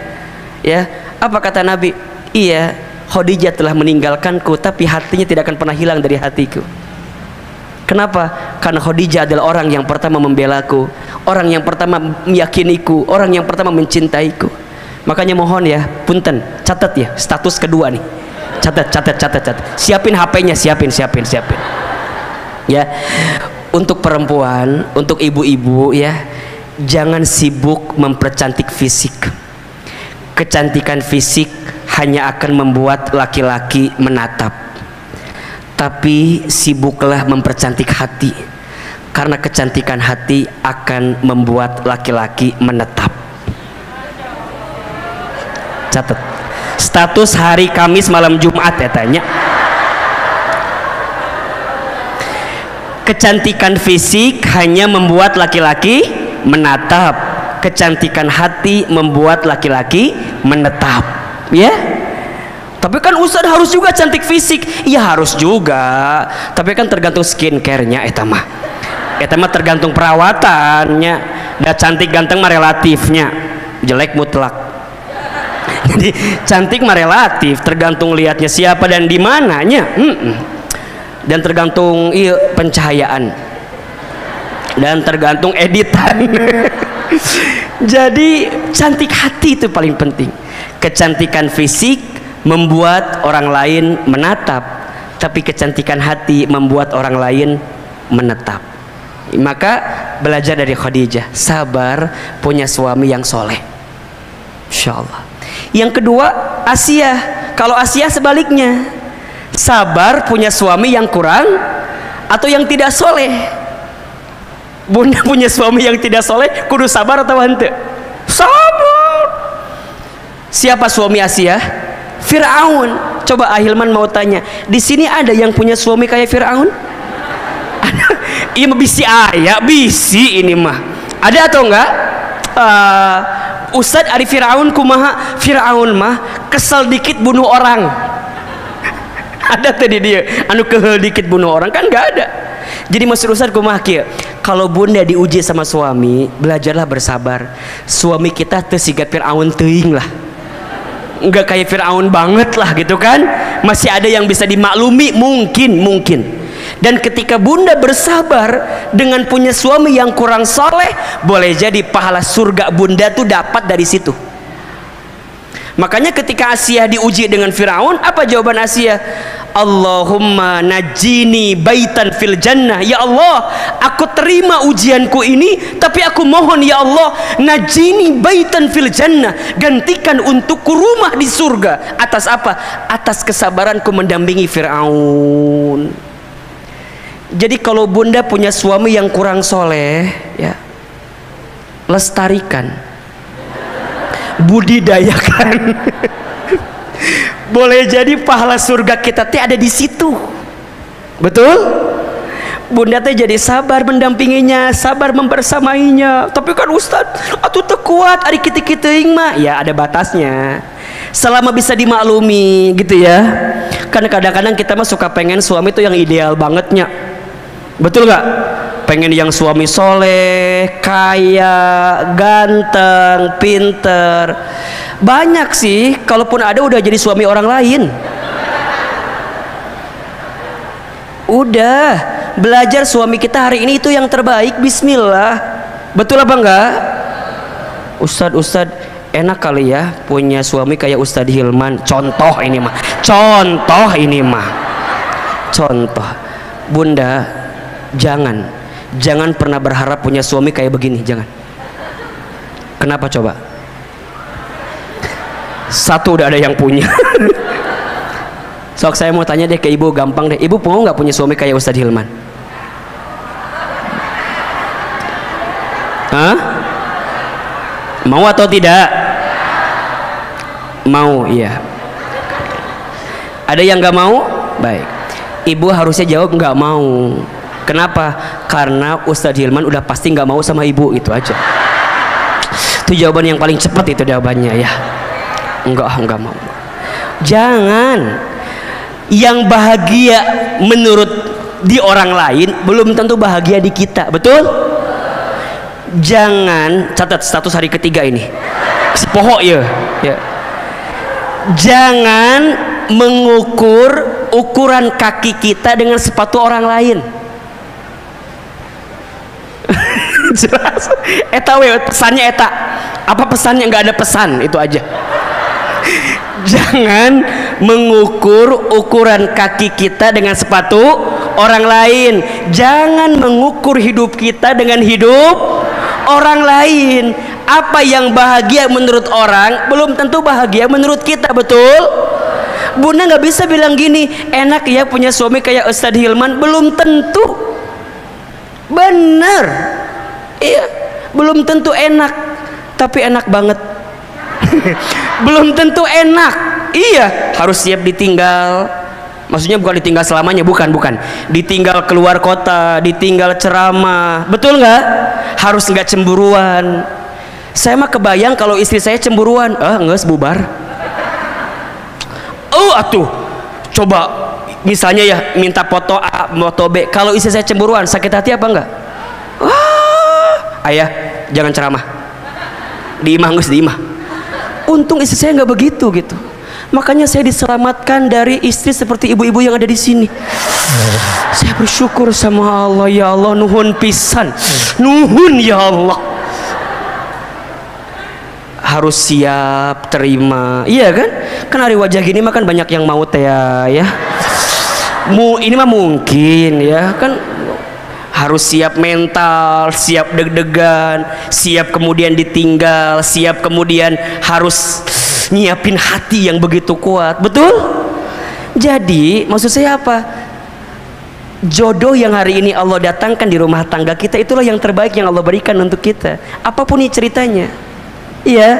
ya. Apa kata Nabi? Iya, Khadijah telah meninggalkanku, tapi hatinya tidak akan pernah hilang dari hatiku. Kenapa? Karena Khadijah adalah orang yang pertama membelaku, orang yang pertama meyakiniku, orang yang pertama mencintaiku. Makanya mohon ya, punten, catat ya, status kedua nih. Catat. Siapin HP-nya, siapin. Ya. Untuk perempuan, untuk ibu-ibu ya, jangan sibuk mempercantik fisik. Kecantikan fisik hanya akan membuat laki-laki menatap. Tapi sibuklah mempercantik hati, karena kecantikan hati akan membuat laki-laki menetap. Catat. Status hari Kamis malam Jumat ya tanya. Kecantikan fisik hanya membuat laki-laki menatap. Kecantikan hati membuat laki-laki menetap. Ya? Tapi kan Ustadz harus juga cantik fisik. Iya harus juga. Tapi kan tergantung skincare-nya eta mah tergantung perawatannya. Dan cantik ganteng mah relatifnya, jelek mutlak. Jadi cantik mah relatif, tergantung lihatnya siapa dan di mananya. Dan tergantung pencahayaan. Dan tergantung editan. Jadi cantik hati itu paling penting. Kecantikan fisik membuat orang lain menatap, tapi kecantikan hati membuat orang lain menetap. Maka belajar dari Khadijah, sabar punya suami yang soleh, insyaallah. Yang kedua Asia. Kalau Asia sebaliknya, sabar punya suami yang kurang atau yang tidak soleh. Bunda punya suami yang tidak soleh, kudu sabar atau hente? Sabar. Siapa suami Asia? Fir'aun. Coba Ahilman mau tanya, di sini ada yang punya suami kayak Fir'aun? Ada? Iya bisi ayah, bisi ini mah. Ada atau enggak? Ustadz ari Fir'aun kumaha? Fir'aun mah kesel dikit bunuh orang. Ada tadi dia, anu kehel dikit bunuh orang, kan enggak ada. Jadi maksud Ustadz kumaha kieu? Kalau bunda diuji sama suami, belajarlah bersabar. Suami kita teu siga Fir'aun teuing lah. Enggak kayak Fir'aun banget lah gitu kan, masih ada yang bisa dimaklumi mungkin. Dan ketika bunda bersabar dengan punya suami yang kurang soleh, boleh jadi pahala surga bunda tuh dapat dari situ. Makanya ketika Asia diuji dengan Fir'aun, apa jawaban Asia? Allahumma najini baitan fil jannah. Ya Allah, aku terima ujianku ini, tapi aku mohon ya Allah, najini baitan fil jannah, gantikan untukku rumah di surga. Atas apa? Atas kesabaranku mendampingi Fir'aun. Jadi kalau bunda punya suami yang kurang soleh ya, lestarikan, budidayakan. Boleh jadi pahala surga kita teh ada di situ. Betul? Bunda teh jadi sabar mendampinginya, sabar membersamainya. Tapi kan Ustadz, atuh teu kuat ari kitu-kitu teuing mah. Ya ada batasnya. Selama bisa dimaklumi gitu ya. Karena kadang-kadang kita mah suka pengen suami itu yang ideal bangetnya. Betul nggak? Pengen yang suami soleh, kaya, ganteng, pinter. Banyak sih, kalaupun ada udah jadi suami orang lain. Udah, belajar suami kita hari ini itu yang terbaik, bismillah. Betul apa enggak? Ustadz, enak kali ya punya suami kayak Ustadz Hilman. Contoh ini mah. Contoh. Bunda, jangan pernah berharap punya suami kayak begini, jangan. Kenapa coba? Satu udah ada yang punya. Sok saya mau tanya deh ke ibu, gampang deh. Ibu mau nggak punya suami kayak Ustadz Hilman? Hah? Mau atau tidak? Mau, iya. Ada yang nggak mau? Baik. Ibu harusnya jawab nggak mau. Kenapa? Karena Ustadz Hilman udah pasti nggak mau sama ibu, itu aja. Itu jawaban yang paling cepat itu jawabannya ya. Enggak mau. Jangan. yang bahagia menurut di orang lain belum tentu bahagia di kita, betul? Jangan catat status hari ketiga ini sepohok ya. Jangan mengukur ukuran kaki kita dengan sepatu orang lain. Jelas eta we pesannya eta. Apa pesannya? Nggak ada pesan, itu aja. Jangan mengukur ukuran kaki kita dengan sepatu orang lain. Jangan mengukur hidup kita dengan hidup orang lain. Apa yang bahagia menurut orang belum tentu bahagia menurut kita, betul? Bunda nggak bisa bilang gini, enak ya punya suami kayak Ustadz Hilman, belum tentu. Bener, iya, belum tentu enak, tapi enak banget. Belum tentu enak, iya, harus siap ditinggal. Maksudnya bukan ditinggal selamanya, bukan. Ditinggal keluar kota, ditinggal ceramah, betul nggak? Harus nggak cemburuan. Saya mah kebayang kalau istri saya cemburuan, nggak bubar. Atuh, coba misalnya ya minta foto A, foto B. Kalau istri saya cemburuan, sakit hati apa enggak? Ayah, jangan ceramah. Diimah ngus, diimah. Untung istri saya nggak begitu gitu. Makanya saya diselamatkan dari istri seperti ibu-ibu yang ada di sini. Saya bersyukur sama Allah, ya Allah, nuhun pisan, nuhun ya Allah. Harus siap terima, iya kan? Kan hari wajah gini mah kan banyak yang mau teh ya. Ini mah mungkin ya kan, harus siap mental, siap deg-degan, siap kemudian ditinggal, siap kemudian harus nyiapin hati yang begitu kuat, betul? Jadi maksud saya apa? Jodoh yang hari ini Allah datangkan di rumah tangga kita, itulah yang terbaik yang Allah berikan untuk kita, apapun nih ceritanya. Iya,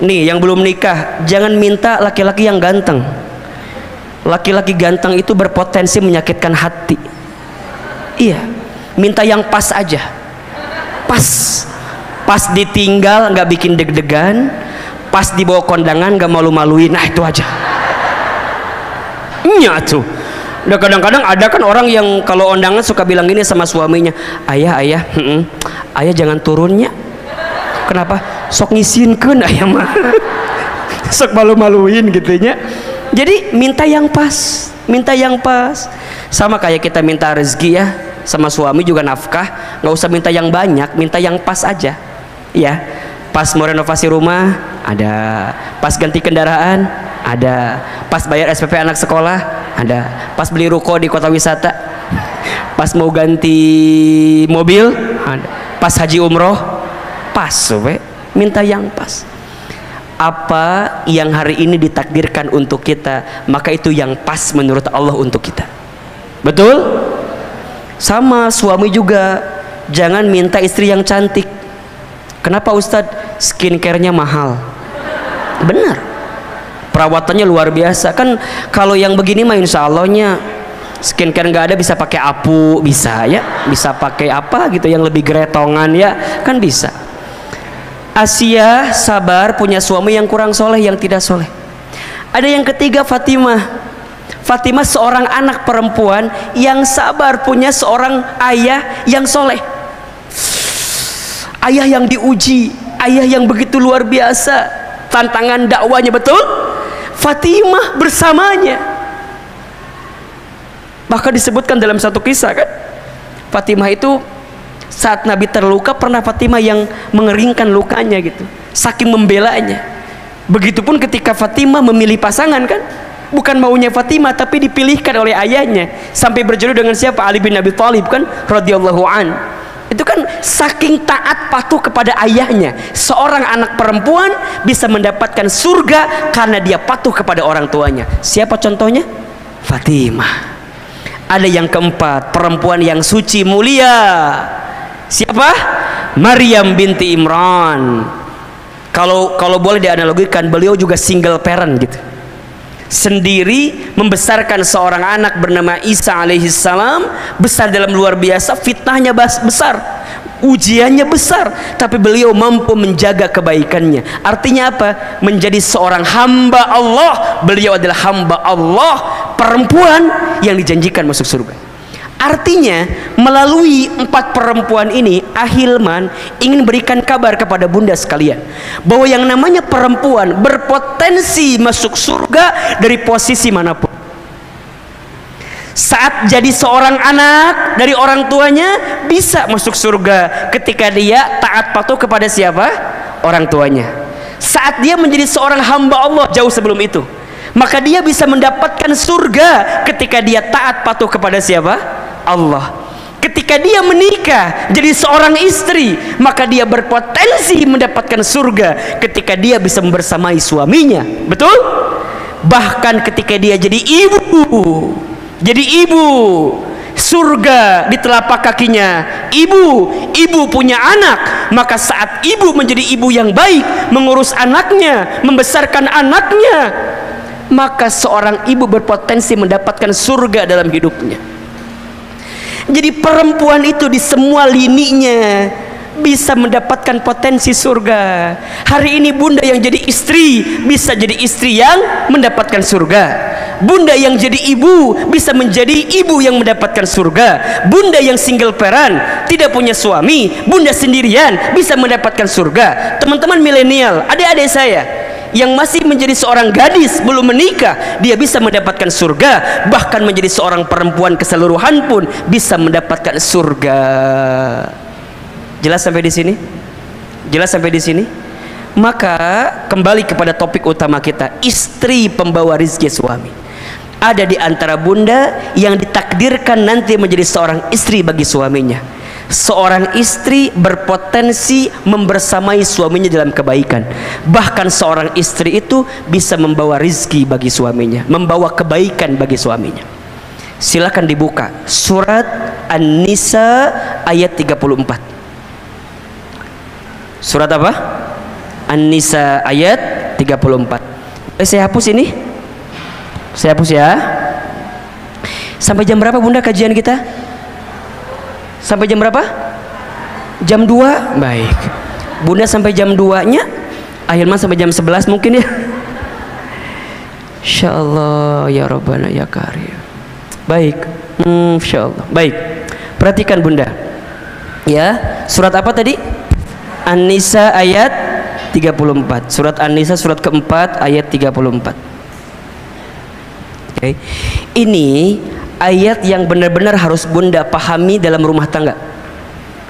nih yang belum nikah jangan minta laki-laki yang ganteng. Laki-laki ganteng itu berpotensi menyakitkan hati. Iya, minta yang pas aja, pas ditinggal nggak bikin deg-degan, pas dibawa kondangan nggak malu-maluin. Nah itu aja. Iya tuh. Udah kadang-kadang ada kan orang yang kalau undangan suka bilang gini sama suaminya, ayah jangan turunnya. Kenapa? Sok ngisinkeun aya mah. Sok malu-maluin gitunya. Jadi minta yang pas, minta yang pas. Sama kayak kita minta rezeki ya, sama suami juga nafkah, nggak usah minta yang banyak, minta yang pas aja. Ya. Pas mau renovasi rumah ada, pas ganti kendaraan ada, pas bayar SPP anak sekolah ada, pas beli ruko di kota wisata, pas mau ganti mobil ada, pas haji umroh pas, minta yang pas. Apa yang hari ini ditakdirkan untuk kita, maka itu yang pas menurut Allah untuk kita, betul? Sama suami juga, jangan minta istri yang cantik. Kenapa Ustadz? Skincare-nya mahal. Benar, perawatannya luar biasa kan. Kalau yang begini mah insya Allahnya skincare nggak ada, bisa pakai apu, bisa ya, bisa pakai apa gitu yang lebih geretongan ya kan bisa. Asia sabar punya suami yang kurang soleh, yang tidak soleh. Ada yang ketiga, Fatimah seorang anak perempuan yang sabar punya seorang ayah yang soleh, ayah yang diuji, ayah yang begitu luar biasa tantangan dakwanya, betul? Fatimah bersamanya, bahkan disebutkan dalam satu kisah kan, Fatimah itu saat Nabi terluka pernah Fatimah yang mengeringkan lukanya gitu, saking membelanya. Begitupun ketika Fatimah memilih pasangan kan, bukan maunya Fatimah tapi dipilihkan oleh ayahnya, sampai berjodoh dengan siapa? Ali bin Abi Thalib kan, radhiyallahu an. Itu kan saking taat patuh kepada ayahnya. Seorang anak perempuan bisa mendapatkan surga karena dia patuh kepada orang tuanya. Siapa contohnya? Fatimah. Ada yang keempat, perempuan yang suci mulia. Siapa? Maryam binti Imran. Kalau boleh dianalogikan, beliau juga single parent gitu, sendiri membesarkan seorang anak bernama Isa alaihissalam, besar dalam luar biasa, fitnahnya besar, ujiannya besar, tapi beliau mampu menjaga kebaikannya. Artinya apa? Menjadi seorang hamba Allah. Beliau adalah hamba Allah, perempuan yang dijanjikan masuk surga. Artinya melalui 4 perempuan ini, Ahilman ingin berikan kabar kepada bunda sekalian bahwa yang namanya perempuan berpotensi masuk surga dari posisi manapun. Saat jadi seorang anak dari orang tuanya bisa masuk surga ketika dia taat patuh kepada siapa? Orang tuanya. Saat dia menjadi seorang hamba Allah jauh sebelum itu, maka dia bisa mendapatkan surga ketika dia taat patuh kepada siapa? Allah. Ketika dia menikah jadi seorang istri, maka dia berpotensi mendapatkan surga ketika dia bisa membersamai suaminya. Betul? Bahkan ketika dia jadi ibu, surga di telapak kakinya. Ibu punya anak, maka saat ibu menjadi ibu yang baik, mengurus anaknya, membesarkan anaknya, maka seorang ibu berpotensi mendapatkan surga dalam hidupnya. Jadi perempuan itu di semua lininya bisa mendapatkan potensi surga. Hari ini bunda yang jadi istri bisa jadi istri yang mendapatkan surga. Bunda yang jadi ibu bisa menjadi ibu yang mendapatkan surga. Bunda yang single parent, tidak punya suami, bunda sendirian, bisa mendapatkan surga. Teman-teman milenial, adik-adik saya yang masih menjadi seorang gadis belum menikah, dia bisa mendapatkan surga. Bahkan menjadi seorang perempuan keseluruhan pun bisa mendapatkan surga. Jelas sampai di sini? Jelas sampai di sini? Maka kembali kepada topik utama kita, istri pembawa rizki suami. Ada di antara bunda yang ditakdirkan nanti menjadi seorang istri bagi suaminya. Seorang istri berpotensi membersamai suaminya dalam kebaikan. Bahkan seorang istri itu bisa membawa rizki bagi suaminya, membawa kebaikan bagi suaminya. Silakan dibuka surat An-Nisa ayat 34. Surat apa? An-Nisa ayat 34. Saya hapus ini. Saya hapus ya. Sampai jam berapa bunda kajian kita? Sampai jam berapa? Jam 2? Baik. Bunda sampai jam 2-nya, Ahilman sampai jam 11 mungkin ya. Insyaallah ya Rabbana ya Karim. Baik. Insyaallah. Baik. Perhatikan bunda. Ya, surat apa tadi? An-Nisa ayat 34. Surat An-Nisa surat keempat ayat 34. Oke. Ini ayat yang benar-benar harus bunda pahami dalam rumah tangga,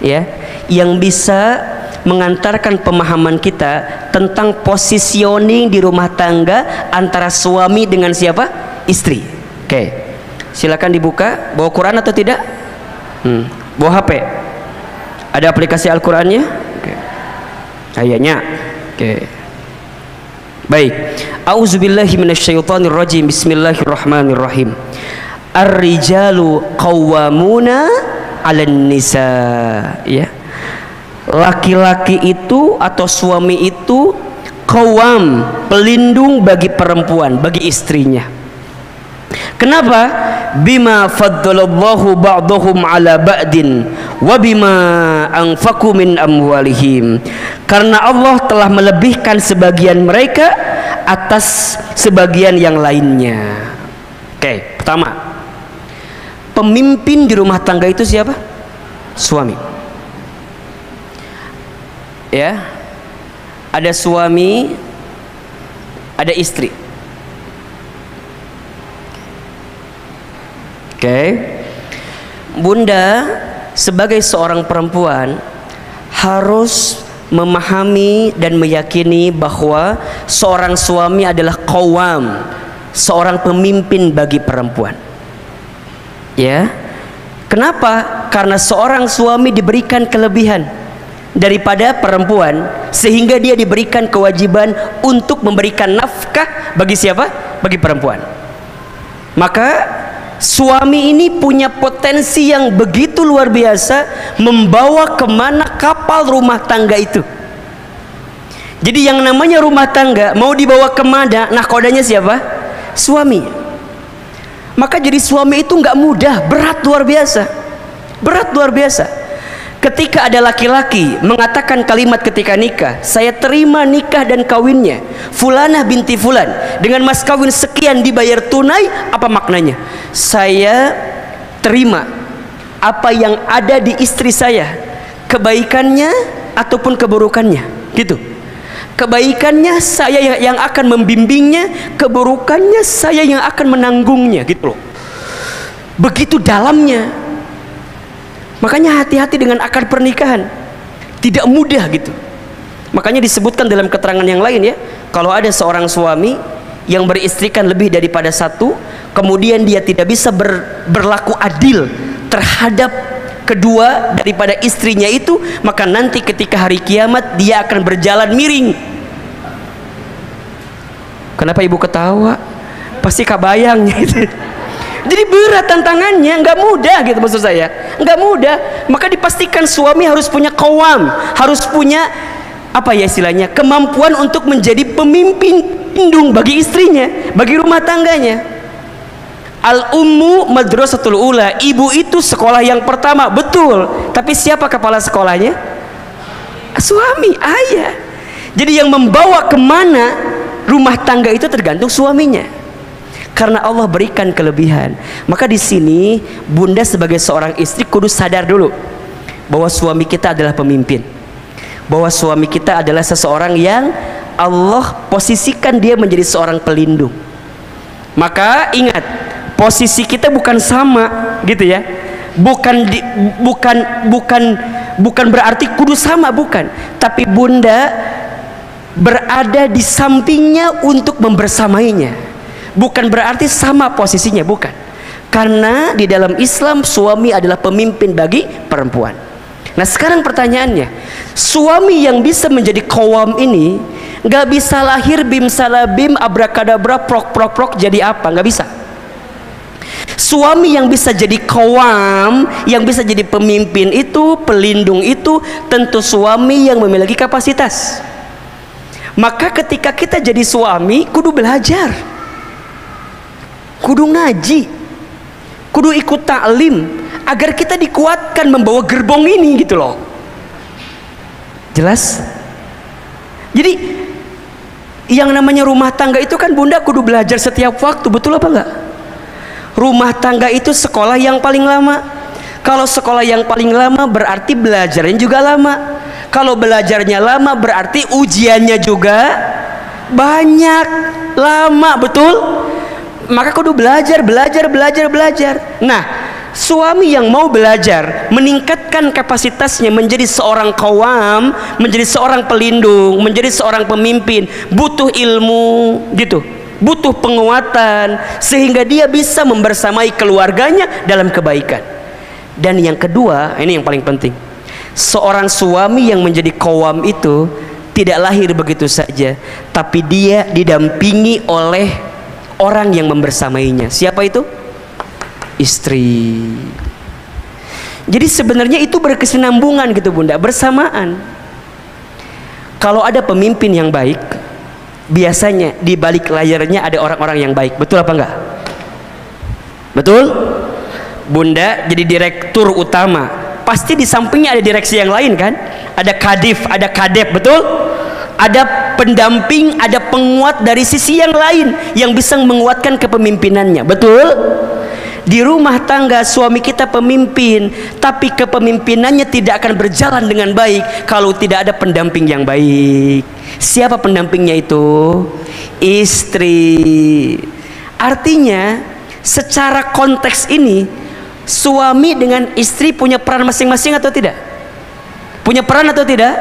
ya, yang bisa mengantarkan pemahaman kita tentang positioning di rumah tangga antara suami dengan siapa? Istri. Oke, silakan dibuka. Bawa Quran atau tidak? Bawa HP? Ada aplikasi Al-Qurannya? Oke. Ayatnya. Oke. Baik. A'udzubillahi minasyaitonirrajim. Bismillahirrahmanirrahim. Ar-rijalu qawwamuna 'alan nisa, ya. Laki-laki itu atau suami itu qawwam, pelindung bagi perempuan, bagi istrinya. Kenapa? Bima faddalallahu ba'dahum 'ala ba'din wa bima anfaqu min amwalihim. Karena Allah telah melebihkan sebagian mereka atas sebagian yang lainnya. Oke, pertama, pemimpin di rumah tangga itu siapa? Suami. Ya, ada suami, ada istri. Oke. Bunda sebagai seorang perempuan harus memahami dan meyakini bahwa seorang suami adalah qawwam, seorang pemimpin bagi perempuan. Ya, kenapa? Karena seorang suami diberikan kelebihan daripada perempuan, sehingga dia diberikan kewajiban untuk memberikan nafkah bagi siapa? Bagi perempuan. Maka suami ini punya potensi yang begitu luar biasa membawa kemana kapal rumah tangga itu. Jadi yang namanya rumah tangga mau dibawa kemana, nahkodanya siapa? Suami. Maka jadi suami itu nggak mudah, berat luar biasa, berat luar biasa. Ketika ada laki-laki mengatakan kalimat ketika nikah, saya terima nikah dan kawinnya Fulanah binti Fulan dengan mas kawin sekian dibayar tunai, apa maknanya? Saya terima apa yang ada di istri saya, kebaikannya ataupun keburukannya, gitu. Kebaikannya saya yang akan membimbingnya, keburukannya saya yang akan menanggungnya, gitu loh. Begitu dalamnya. Makanya hati-hati dengan akad pernikahan, tidak mudah gitu. Makanya disebutkan dalam keterangan yang lain ya, kalau ada seorang suami yang beristrikan lebih daripada satu, kemudian dia tidak bisa berlaku adil terhadap kedua daripada istrinya itu, maka nanti ketika hari kiamat dia akan berjalan miring. Kenapa ibu ketawa? Pasti kabayang gitu. Jadi berat tantangannya, nggak mudah gitu maksud saya, nggak mudah. Maka dipastikan suami harus punya qawam, harus punya apa ya istilahnya, kemampuan untuk menjadi pemimpin indung bagi istrinya, bagi rumah tangganya. Al-ummu madrasatul ula, ibu itu sekolah yang pertama, betul. Tapi siapa kepala sekolahnya? Suami, ayah. Jadi yang membawa kemana rumah tangga itu tergantung suaminya. Karena Allah berikan kelebihan. Maka di sini bunda sebagai seorang istri kudu sadar dulu bahwa suami kita adalah pemimpin, bahwa suami kita adalah seseorang yang Allah posisikan dia menjadi seorang pelindung. Maka ingat, posisi kita bukan sama gitu ya, bukan berarti kudu sama, bukan, tapi bunda berada di sampingnya untuk membersamainya. Bukan berarti sama posisinya, bukan. Karena di dalam Islam suami adalah pemimpin bagi perempuan. Nah sekarang pertanyaannya, suami yang bisa menjadi qawam ini nggak bisa lahir bim salabim abrakadabra prok prok prok jadi apa, nggak bisa. Suami yang bisa jadi qawam, yang bisa jadi pemimpin itu, pelindung itu, tentu suami yang memiliki kapasitas. Maka ketika kita jadi suami kudu belajar, kudu ngaji, kudu ikut taklim agar kita dikuatkan membawa gerbong ini gitu loh. Jelas? Jadi yang namanya rumah tangga itu kan bunda kudu belajar setiap waktu, betul apa enggak? Rumah tangga itu sekolah yang paling lama. Kalau sekolah yang paling lama berarti belajarnya juga lama. Kalau belajarnya lama berarti ujiannya juga banyak, lama, betul? Maka kudu belajar. Nah, suami yang mau belajar, meningkatkan kapasitasnya menjadi seorang qawam, menjadi seorang pelindung, menjadi seorang pemimpin, butuh ilmu gitu, butuh penguatan sehingga dia bisa membersamai keluarganya dalam kebaikan. Dan yang kedua, ini yang paling penting, seorang suami yang menjadi qawam itu tidak lahir begitu saja, tapi dia didampingi oleh orang yang membersamainya. Siapa itu? Istri. Jadi sebenarnya itu berkesinambungan gitu bunda, bersamaan. Kalau ada pemimpin yang baik, biasanya di balik layarnya ada orang-orang yang baik. Betul apa enggak? Betul? Bunda jadi direktur utama, pasti di sampingnya ada direksi yang lain kan? Ada kadif, ada kadep, betul? Ada pendamping, ada penguat dari sisi yang lain yang bisa menguatkan kepemimpinannya, betul? Di rumah tangga suami kita pemimpin, tapi kepemimpinannya tidak akan berjalan dengan baik kalau tidak ada pendamping yang baik. Siapa pendampingnya itu? Istri. Artinya secara konteks ini suami dengan istri punya peran masing-masing atau tidak? Punya peran atau tidak?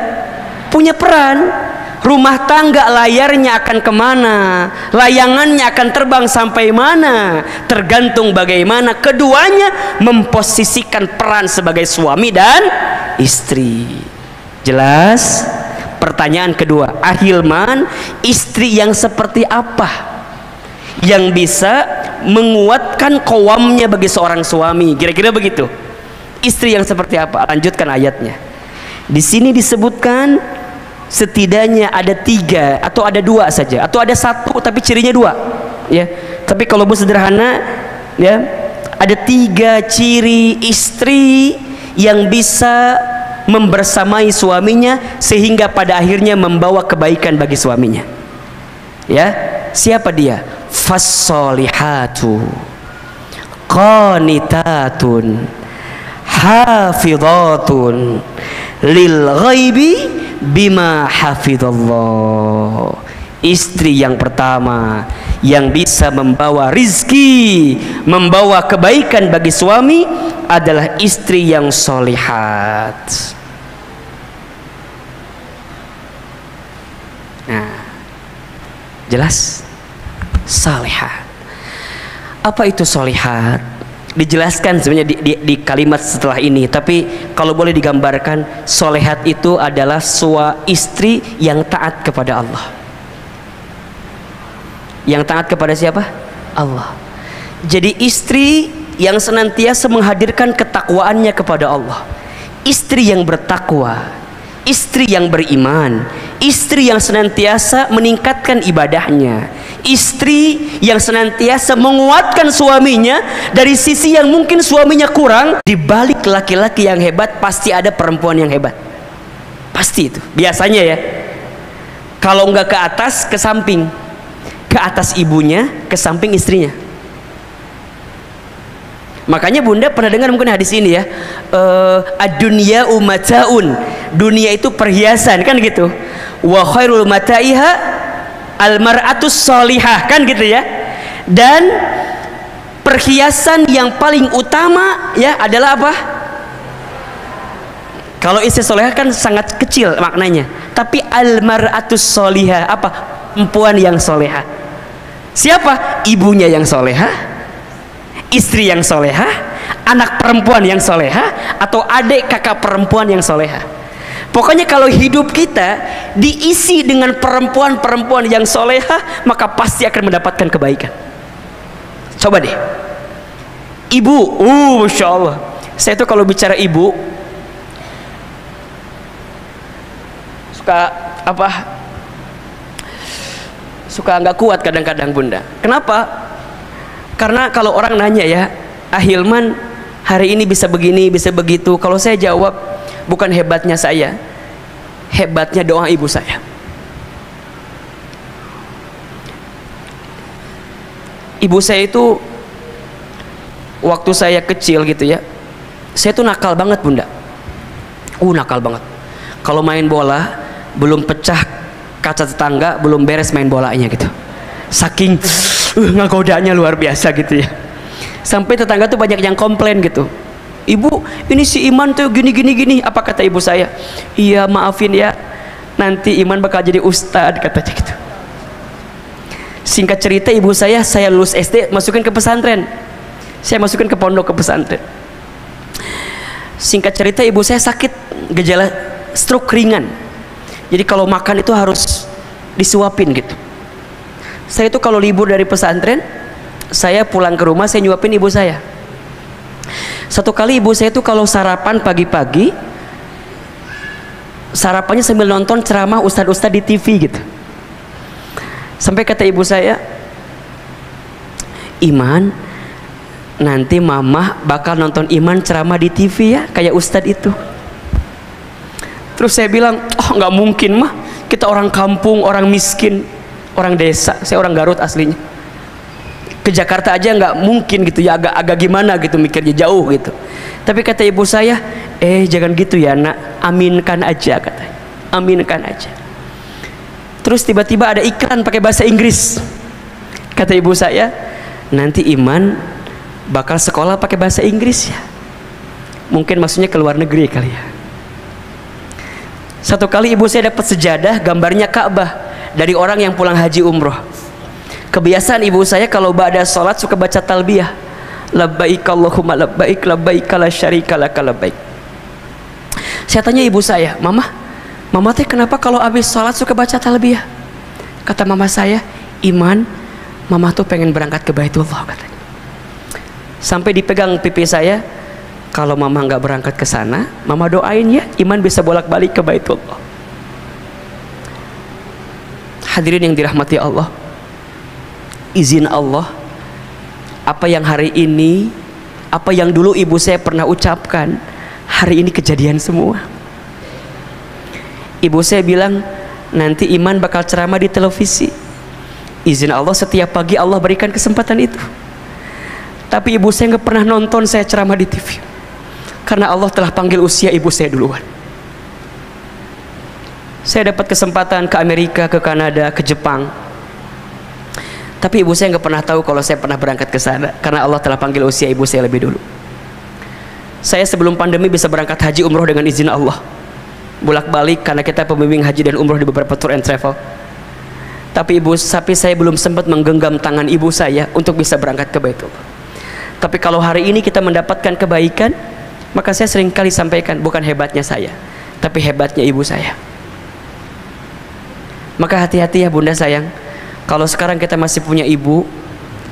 Punya peran. Rumah tangga layarnya akan kemana, layangannya akan terbang sampai mana, tergantung bagaimana keduanya memposisikan peran sebagai suami dan istri. Jelas? Pertanyaan kedua, Ahilman, istri yang seperti apa yang bisa menguatkan qawamnya bagi seorang suami? Kira-kira begitu. Istri yang seperti apa? Lanjutkan ayatnya. Di sini disebutkan setidaknya ada 3 atau ada 2 saja, atau ada 1 tapi cirinya 2 ya. Tapi kalau mau sederhana ya, ada 3 ciri istri yang bisa membersamai suaminya sehingga pada akhirnya membawa kebaikan bagi suaminya. Ya, siapa dia? Fassolihatu qanitatun hafidhatun lil ghaibi bima hafidhallah. Istri yang pertama yang bisa membawa rizki, membawa kebaikan bagi suami adalah istri yang solihat. Nah, jelas? Solihat. Apa itu solihat? Dijelaskan sebenarnya di kalimat setelah ini, tapi kalau boleh digambarkan, solihat itu adalah istri yang taat kepada Allah. Yang taat kepada siapa? Allah. Jadi istri yang senantiasa menghadirkan ketakwaannya kepada Allah, istri yang bertakwa, istri yang beriman, istri yang senantiasa meningkatkan ibadahnya, istri yang senantiasa menguatkan suaminya dari sisi yang mungkin suaminya kurang. Di balik laki-laki yang hebat pasti ada perempuan yang hebat, pasti itu biasanya ya. Kalau enggak ke atas, ke samping, ke atas ibunya, ke samping istrinya. Makanya bunda pernah dengar mungkin hadis ini ya, ad-dunya umataun, dunia itu perhiasan kan gitu, wa khairul mataiha al-mar'atus sholihah kan gitu ya. Dan perhiasan yang paling utama ya adalah apa? Kalau istri solehah kan sangat kecil maknanya, tapi al-mar'atus sholihah apa? Perempuan yang solehah. Siapa? Ibunya yang solehah, istri yang solehah, anak perempuan yang solehah, atau adik kakak perempuan yang solehah. Pokoknya kalau hidup kita diisi dengan perempuan-perempuan yang solehah, maka pasti akan mendapatkan kebaikan. Coba deh, ibu, masya Allah, saya tuh kalau bicara ibu suka apa? Suka nggak kuat kadang-kadang bunda. Kenapa? Karena kalau orang nanya ya, Hilman hari ini bisa begini, bisa begitu. Kalau saya jawab, bukan hebatnya saya, hebatnya doa ibu saya. Ibu saya itu waktu saya kecil gitu ya, saya tuh nakal banget bunda. Nakal banget. Kalau main bola belum pecah kaca tetangga, belum beres main bolanya gitu. Saking ngagodanya luar biasa gitu ya. Sampai tetangga tuh banyak yang komplain gitu. Ibu, ini si Iman tuh gini. Apa kata ibu saya? Iya maafin ya, nanti Iman bakal jadi ustad katanya gitu. Singkat cerita ibu saya lulus SD masukin ke pesantren. Saya masukin ke pondok, ke pesantren. Singkat cerita ibu saya sakit gejala stroke ringan. Jadi kalau makan itu harus disuapin gitu. Saya itu kalau libur dari pesantren, saya pulang ke rumah, saya nyuapin ibu saya. Satu kali ibu saya itu kalau sarapan pagi-pagi, sarapannya sambil nonton ceramah ustadz-ustadz di TV gitu. Sampai kata ibu saya, Iman, nanti mama bakal nonton Iman ceramah di TV ya, kayak ustadz itu. Terus saya bilang, nggak mungkin mah, kita orang kampung, orang miskin, orang desa. Saya orang Garut aslinya. Ke Jakarta aja nggak mungkin gitu ya, agak gimana gitu mikirnya, jauh gitu. Tapi kata ibu saya, jangan gitu ya nak, aminkan aja katanya, aminkan aja. Terus tiba-tiba ada iklan pakai bahasa Inggris. Kata ibu saya, nanti Iman bakal sekolah pakai bahasa Inggris ya. Mungkin maksudnya ke luar negeri kali ya. Satu kali ibu saya dapat sejadah gambarnya Ka'bah dari orang yang pulang haji umroh. Kebiasaan ibu saya kalau ba'da sholat suka baca talbiyah, labbaik Allahumma labbaik, labbaik la syarika lak labbaik. Saya tanya ibu saya, mama teh kenapa kalau habis sholat suka baca talbiyah? Kata mama saya, Iman, mama tuh pengen berangkat ke Baitullah katanya. Sampai dipegang pipi saya, kalau mama nggak berangkat ke sana, mama doain ya Iman bisa bolak-balik ke Baitullah. Hadirin yang dirahmati Allah, izin Allah, apa yang hari ini, apa yang dulu ibu saya pernah ucapkan, hari ini kejadian semua. Ibu saya bilang, nanti Iman bakal ceramah di televisi. Izin Allah setiap pagi Allah berikan kesempatan itu. Tapi ibu saya nggak pernah nonton saya ceramah di TV, karena Allah telah panggil usia ibu saya duluan. Saya dapat kesempatan ke Amerika, ke Kanada, ke Jepang, tapi ibu saya nggak pernah tahu kalau saya pernah berangkat ke sana, karena Allah telah panggil usia ibu saya lebih dulu. Saya sebelum pandemi bisa berangkat haji umroh dengan izin Allah, bolak-balik karena kita pembimbing haji dan umroh di beberapa tour and travel. Tapi saya belum sempat menggenggam tangan ibu saya untuk bisa berangkat ke Baitullah. Tapi kalau hari ini kita mendapatkan kebaikan, maka saya sering kali sampaikan, bukan hebatnya saya, tapi hebatnya ibu saya. Maka hati-hati ya bunda sayang, kalau sekarang kita masih punya ibu,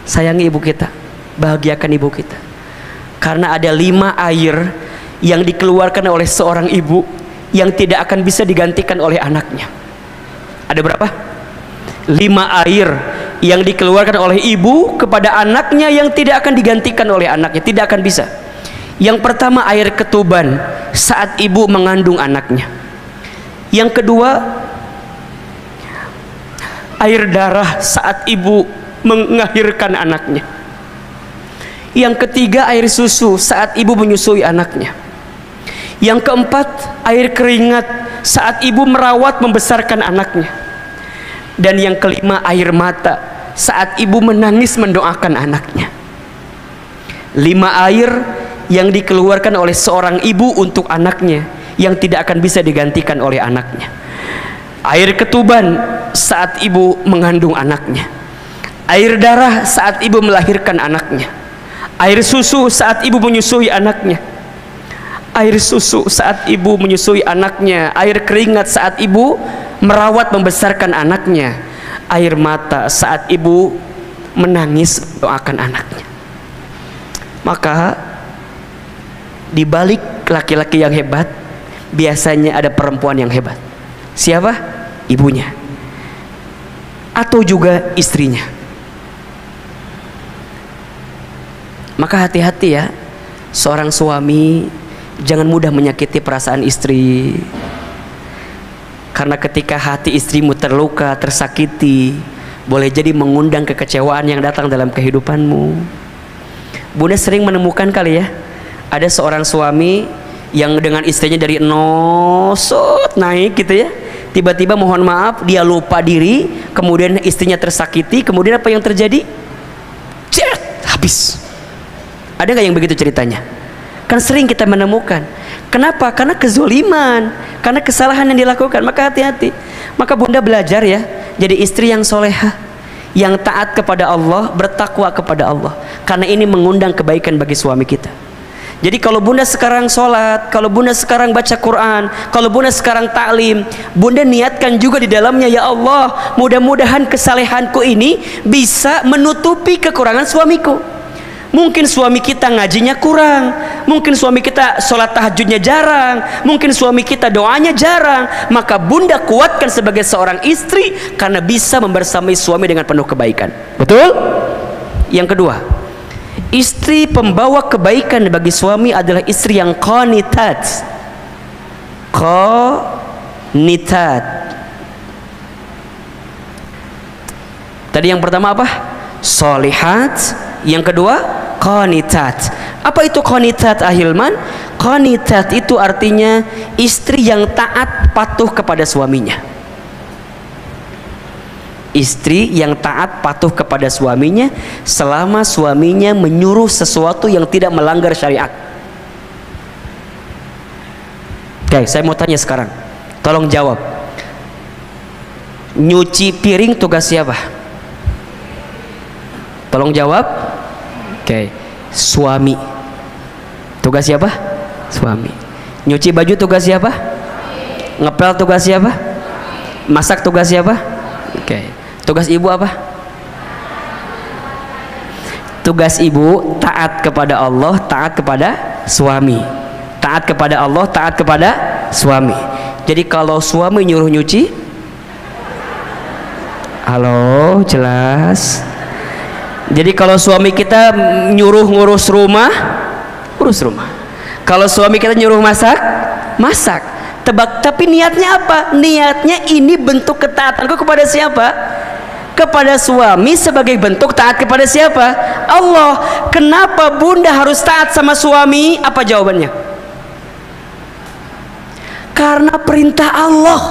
sayangi ibu kita, bahagiakan ibu kita. Karena ada 5 air yang dikeluarkan oleh seorang ibu yang tidak akan bisa digantikan oleh anaknya. Ada berapa? 5 air yang dikeluarkan oleh ibu kepada anaknya yang tidak akan digantikan oleh anaknya, tidak akan bisa. Yang pertama, air ketuban saat ibu mengandung anaknya. Yang kedua, air darah saat ibu melahirkan anaknya. Yang ketiga, air susu saat ibu menyusui anaknya. Yang keempat, air keringat saat ibu merawat membesarkan anaknya. Dan yang kelima, air mata saat ibu menangis mendoakan anaknya. 5 air yang dikeluarkan oleh seorang ibu untuk anaknya yang tidak akan bisa digantikan oleh anaknya. Air ketuban saat ibu mengandung anaknya, air darah saat ibu melahirkan anaknya, air susu saat ibu menyusui anaknya, air susu saat ibu menyusui anaknya, air keringat saat ibu merawat membesarkan anaknya, air mata saat ibu menangis mendoakan anaknya. Maka di balik laki-laki yang hebat biasanya ada perempuan yang hebat. Siapa? Ibunya, atau juga istrinya. Maka hati-hati ya, seorang suami jangan mudah menyakiti perasaan istri, karena ketika hati istrimu terluka, tersakiti, boleh jadi mengundang kekecewaan yang datang dalam kehidupanmu. Bunda sering menemukan kali ya, ada seorang suami yang dengan istrinya dari nosot naik gitu ya, tiba-tiba mohon maaf dia lupa diri, kemudian istrinya tersakiti, kemudian apa yang terjadi? Habis. Ada nggak yang begitu ceritanya? Kan sering kita menemukan. Kenapa? Karena kezoliman, karena kesalahan yang dilakukan. Maka hati-hati. Maka bunda belajar ya, jadi istri yang solehah, yang taat kepada Allah, bertakwa kepada Allah, karena ini mengundang kebaikan bagi suami kita. Jadi kalau bunda sekarang sholat, kalau bunda sekarang baca Quran, kalau bunda sekarang taklim, bunda niatkan juga di dalamnya, ya Allah, mudah-mudahan kesalehanku ini bisa menutupi kekurangan suamiku. Mungkin suami kita ngajinya kurang, mungkin suami kita sholat tahajudnya jarang, mungkin suami kita doanya jarang. Maka bunda kuatkan sebagai seorang istri, karena bisa membersamai suami dengan penuh kebaikan. Betul? Yang kedua, istri pembawa kebaikan bagi suami adalah istri yang qanitat. Qanitat. Tadi yang pertama apa? Solihat. Yang kedua, qanitat. Apa itu qanitat, Ahilman? Qanitat itu artinya istri yang taat patuh kepada suaminya. Istri yang taat patuh kepada suaminya selama suaminya menyuruh sesuatu yang tidak melanggar syariat. Oke, saya mau tanya sekarang, tolong jawab. Nyuci piring tugas siapa? Tolong jawab. Oke, suami. Tugas siapa? Suami. Nyuci baju tugas siapa? Ngepel tugas siapa? Masak tugas siapa? Oke. Tugas ibu apa? Tugas ibu taat kepada Allah, taat kepada suami. Taat kepada Allah, taat kepada suami. Jadi kalau suami nyuruh nyuci, halo, jelas. Jadi kalau suami kita nyuruh ngurus rumah, urus rumah. Kalau suami kita nyuruh masak, masak. Tebak, tapi niatnya apa? Niatnya ini bentuk ketaatanku kepada siapa? Kepada suami sebagai bentuk taat kepada siapa? Allah. Kenapa bunda harus taat sama suami? Apa jawabannya? Karena perintah Allah.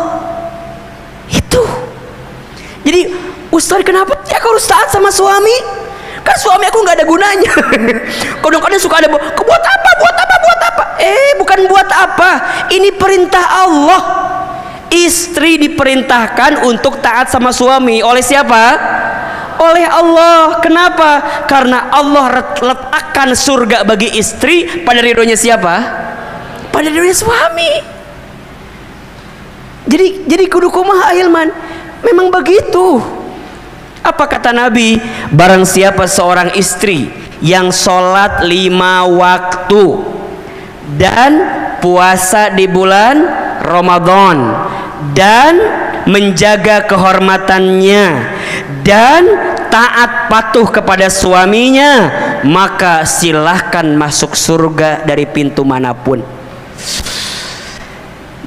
Itu. Jadi, Ustaz, kenapa aku harus taat sama suami? Kan suami aku nggak ada gunanya. Kadang-kadang suka ada buat apa? Bukan buat apa. Ini perintah Allah. Istri diperintahkan untuk taat sama suami. Oleh siapa? Oleh Allah. Kenapa? Karena Allah letakkan surga bagi istri pada ridhonya siapa? Pada ridhonya suami. Jadi kudu kumaha Hilman? Memang begitu. Apa kata Nabi? Barang siapa seorang istri yang sholat 5 waktu dan puasa di bulan Ramadan dan menjaga kehormatannya dan taat patuh kepada suaminya, maka silahkan masuk surga dari pintu manapun.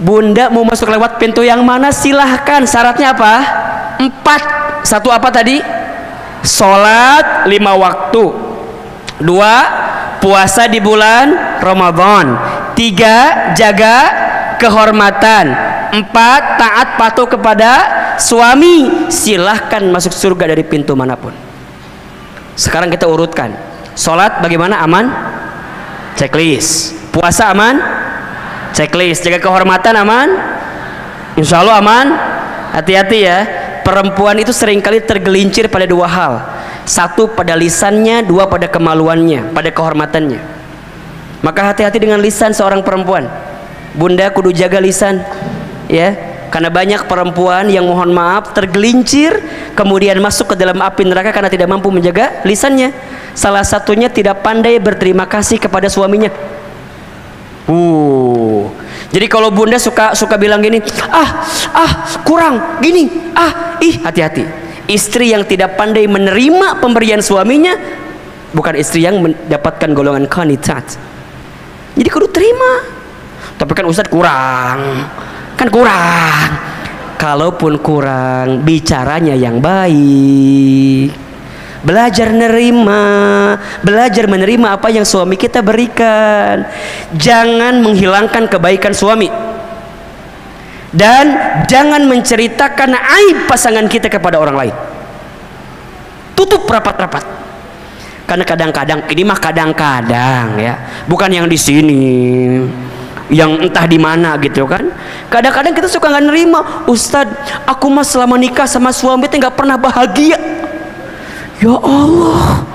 Bunda mau masuk lewat pintu yang mana? Silahkan. Syaratnya apa? 4. 1 apa tadi? Sholat 5 waktu. 2. Puasa di bulan Ramadan. 3. Jaga kehormatan. 4. Taat patuh kepada suami. Silahkan masuk surga dari pintu manapun. Sekarang kita urutkan. Sholat bagaimana? Aman? Checklist. Puasa aman? Checklist. Jaga kehormatan aman? Insya Allah aman. Hati-hati ya. Perempuan itu seringkali tergelincir pada 2 hal. 1 pada lisannya, 2 pada kemaluannya, pada kehormatannya. Maka hati-hati dengan lisan seorang perempuan. Bunda kudu jaga lisan, ya. Karena banyak perempuan yang mohon maaf tergelincir kemudian masuk ke dalam api neraka karena tidak mampu menjaga lisannya. Salah satunya tidak pandai berterima kasih kepada suaminya. Jadi kalau bunda suka bilang gini, kurang gini, hati-hati. Istri yang tidak pandai menerima pemberian suaminya bukan istri yang mendapatkan golongan qanitat. Jadi kudu terima. Tapi kan Ustadz kurang. Kalaupun kurang, bicaranya yang baik. Belajar menerima apa yang suami kita berikan. Jangan menghilangkan kebaikan suami. Dan jangan menceritakan aib pasangan kita kepada orang lain. Tutup rapat-rapat. Karena kadang-kadang, ini mah kadang-kadang ya, bukan yang di sini, yang entah di mana gitu kan. Kadang-kadang kita suka nggak nerima, Ustadz, aku mah selama nikah sama suami itu nggak pernah bahagia. Ya Allah,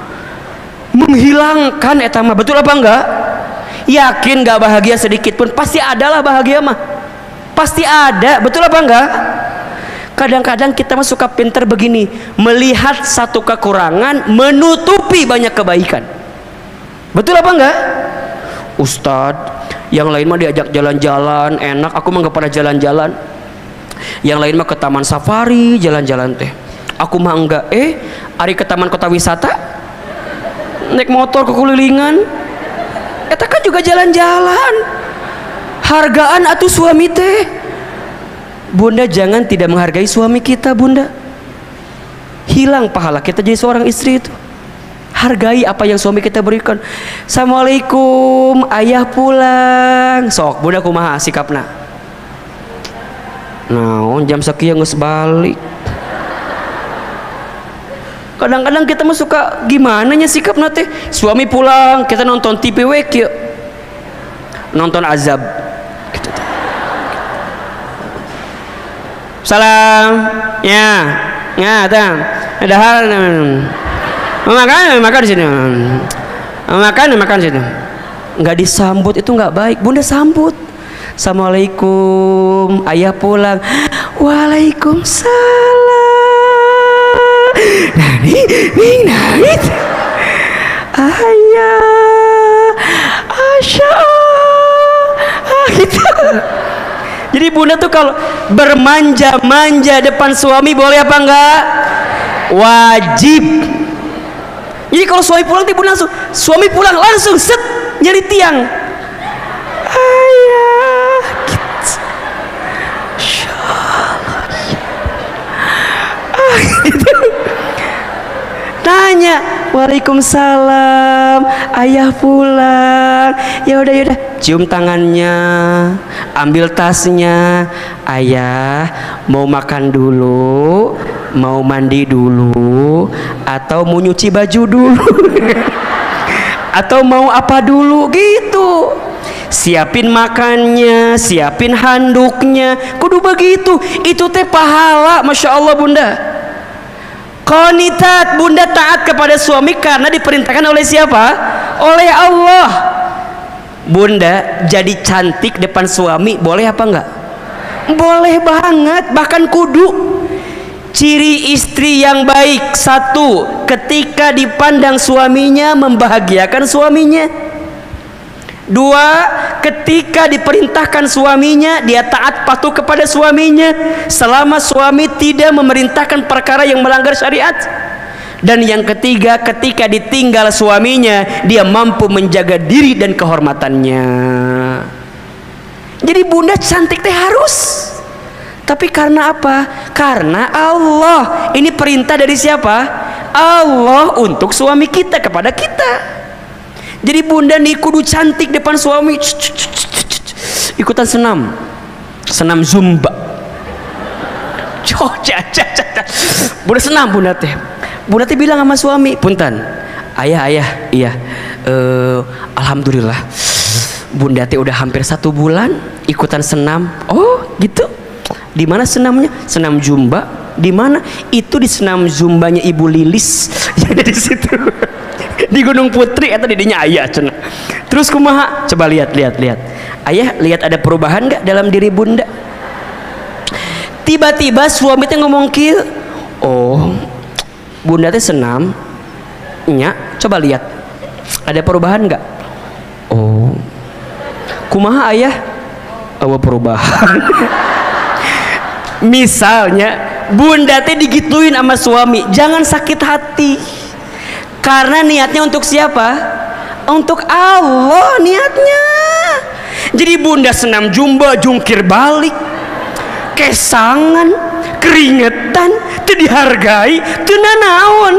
menghilangkan etama, betul apa enggak? Yakin nggak bahagia sedikit pun? Pasti adalah bahagia mah, pasti ada, betul apa enggak? Kadang-kadang kita mah suka pinter begini, melihat satu kekurangan menutupi banyak kebaikan, betul apa enggak? Ustadz, yang lain mah diajak jalan-jalan enak, aku mah nggak pernah jalan-jalan. Yang lain mah ke taman safari jalan-jalan teh, aku mah enggak. Ari ke taman kota wisata naik motor kekulilingan, eta kan juga jalan-jalan, hargaan atuh suami teh. Bunda jangan tidak menghargai suami kita, bunda. Hilang pahala kita jadi seorang istri itu. Hargai apa yang suami kita berikan. Assalamualaikum, ayah pulang. Sok bunda kumaha sikapna? Naon jam sekieu geus balik. Kadang-kadang kita mah suka gimana nya sikapna teh. Suami pulang, kita nonton TV we kieu. Nonton azab. Gitu. Salam. Ya, tang. Ada hal makan di sini. Makan di sini. Enggak disambut itu enggak baik. Bunda sambut. Assalamualaikum, ayah pulang. Waalaikumsalam. Nangis. Ayah, Asya. Gitu. Jadi bunda tuh kalau bermanja-manja depan suami boleh apa enggak? Wajib. Jadi kalau suami pulang langsung set nyari tiang. Ayah, gitu. Nanya, Waalaikumsalam, ayah pulang. Ya udah, cium tangannya, ambil tasnya. Ayah mau makan dulu, mau mandi dulu, atau mau nyuci baju dulu, atau mau apa dulu gitu. Siapin makannya, siapin handuknya, kudu begitu. Itu teh pahala, masya Allah bunda. Qanitat, bunda taat kepada suami karena diperintahkan oleh siapa? Oleh Allah. Bunda jadi cantik depan suami, boleh apa enggak? Boleh banget, bahkan kudu. Ciri istri yang baik, satu, ketika dipandang suaminya membahagiakan suaminya. Dua, ketika diperintahkan suaminya dia taat patuh kepada suaminya selama suami tidak memerintahkan perkara yang melanggar syariat. Dan yang ketiga, ketika ditinggal suaminya dia mampu menjaga diri dan kehormatannya. Jadi bunda cantik teh harus. Tapi karena apa? Karena Allah. Ini perintah dari siapa? Allah untuk suami kita, kepada kita. Jadi bunda nih kudu cantik depan suami. Ikutan senam zumba. Bunda senam bunda teh. Bunda teh bilang sama suami, punten, ayah, iya, alhamdulillah, bunda teh udah hampir 1 bulan ikutan senam. Oh gitu. Di mana senamnya? Senam zumba. Di mana? Itu di senam zumbanya Ibu Lilis. Yang di situ. Di Gunung Putri atau di dinya ayah cenah. Terus kumaha? Coba lihat. Ayah lihat ada perubahan nggak dalam diri bunda? Tiba-tiba suami teh ngomong kieu, oh bunda teh senam nya, coba lihat ada perubahan nggak? Oh kumaha ayah? Oh perubahan. Misalnya bunda teh digituin sama suami, jangan sakit hati. Karena niatnya untuk siapa? Untuk Allah niatnya. Jadi bunda senam jumba, jungkir balik, kesangan, keringetan, teu dihargai, teu nanaon.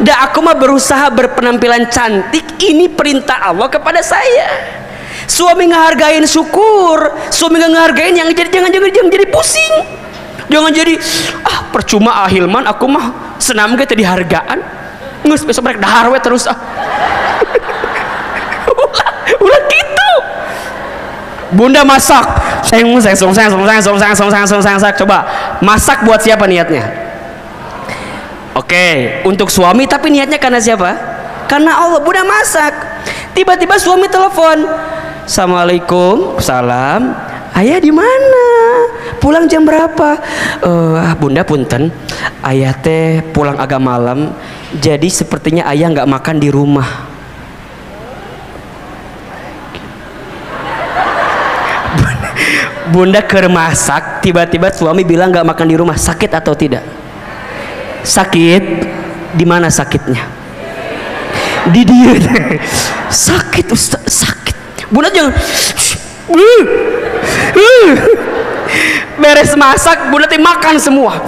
Da aku mah berusaha berpenampilan cantik, ini perintah Allah kepada saya. Suami ngehargain syukur, suami nggak ngehargain yang jangan jadi pusing. Jangan jadi percuma Hilman aku mah senam ge teu dihargaan. Ngeus besok mereka dahar we terus ulah gitu. Bunda masak, coba masak buat siapa niatnya? Oke, untuk suami, tapi niatnya karena siapa? Karena Allah. Bunda masak, tiba-tiba suami telepon, Assalamualaikum, salam, ayah di mana? Pulang jam berapa? Bunda punten, ayah teh pulang agak malam, jadi sepertinya ayah nggak makan di rumah. Bunda keur masak, tiba-tiba suami bilang nggak makan di rumah. Sakit atau tidak? Sakit. Di mana sakitnya? Di dia. Sakit Ustaz, sakit. Bunda jangan. Beres masak, bunda teh makan semua.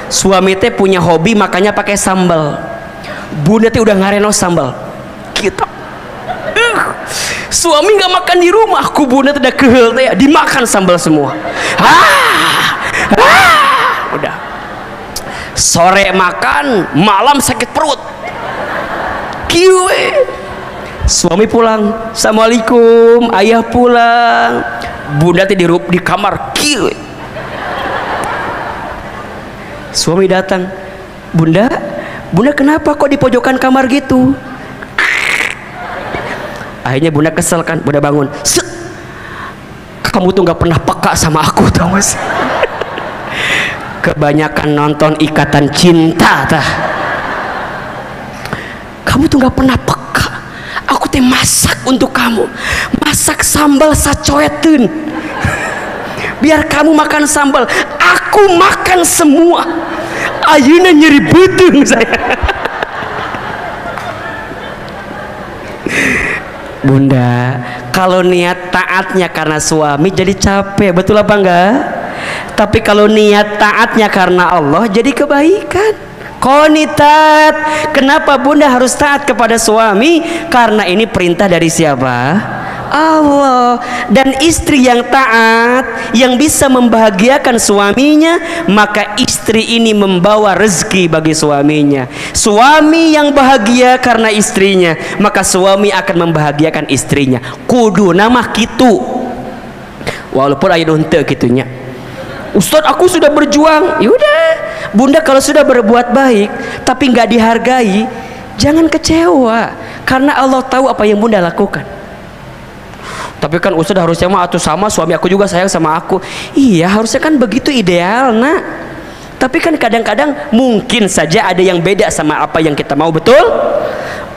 Suami teh punya hobi makanya pakai sambal. Bunda teh udah ngareno sambal. Kita suami nggak makan di rumah, aku bunda teh udah kehel teh dimakan sambal semua. Udah. Sore makan, malam sakit perut. Kiwe. Suami pulang, Assalamualaikum, ayah pulang. Bunda teh di kamar, kieu. Suami datang, Bunda kenapa kok di pojokan kamar gitu? Akhirnya bunda kesel kan, bunda bangun. Kamu tuh nggak pernah peka sama aku, tau mas? Kebanyakan nonton Ikatan Cinta, tah. Kamu tuh nggak pernah peka. Aku teh masak untuk kamu, masak sambal sacoeteun. Biar kamu makan sambal, aku makan semua. Ayeuna nyeri beuteung saya. Bunda, kalau niat taatnya karena suami jadi capek, betul apa enggak? Tapi kalau niat taatnya karena Allah jadi kebaikan. Qanitat. Kenapa bunda harus taat kepada suami? Karena ini perintah dari siapa? Allah. Dan istri yang taat, yang bisa membahagiakan suaminya, maka istri ini membawa rezeki bagi suaminya. Suami yang bahagia karena istrinya, maka suami akan membahagiakan istrinya. Kudu nama kitu. Walaupun ayat unta gitunya. Ustaz, aku sudah berjuang. Yaudah, bunda kalau sudah berbuat baik tapi nggak dihargai, jangan kecewa, karena Allah tahu apa yang bunda lakukan. Tapi kan Ustaz harusnya mah atuh sama suami aku juga sayang sama aku. Iya, harusnya kan begitu ideal, nak. Tapi kan kadang-kadang mungkin saja ada yang beda sama apa yang kita mau, betul?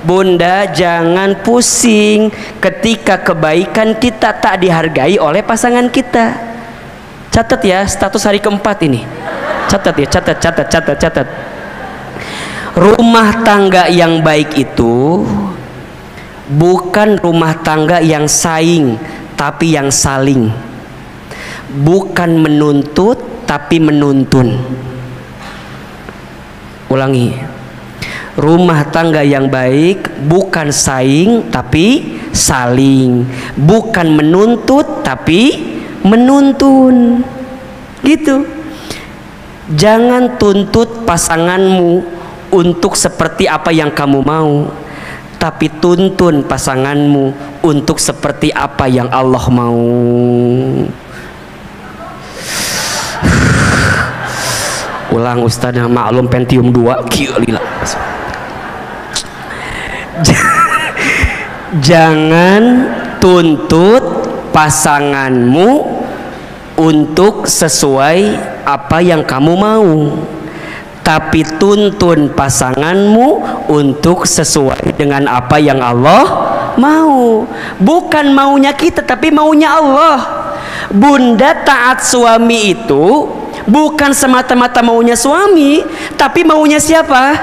Bunda jangan pusing ketika kebaikan kita tak dihargai oleh pasangan kita. Catat ya, status hari keempat ini. Catat ya, catat. Rumah tangga yang baik itu bukan rumah tangga yang saing, tapi yang saling. Bukan menuntut, tapi menuntun. Ulangi. Rumah tangga yang baik bukan saing, tapi saling. Bukan menuntut, tapi menuntun. Gitu. Jangan tuntut pasanganmu untuk seperti apa yang kamu mau, tapi tuntun pasanganmu untuk seperti apa yang Allah mau. Ulang Ustaz, maklum Pentium 2 gila. Jangan tuntut pasanganmu untuk sesuai apa yang kamu mau, tapi tuntun pasanganmu untuk sesuai dengan apa yang Allah mau. Bukan maunya kita, tapi maunya Allah. Bunda taat suami itu bukan semata-mata maunya suami, tapi maunya siapa?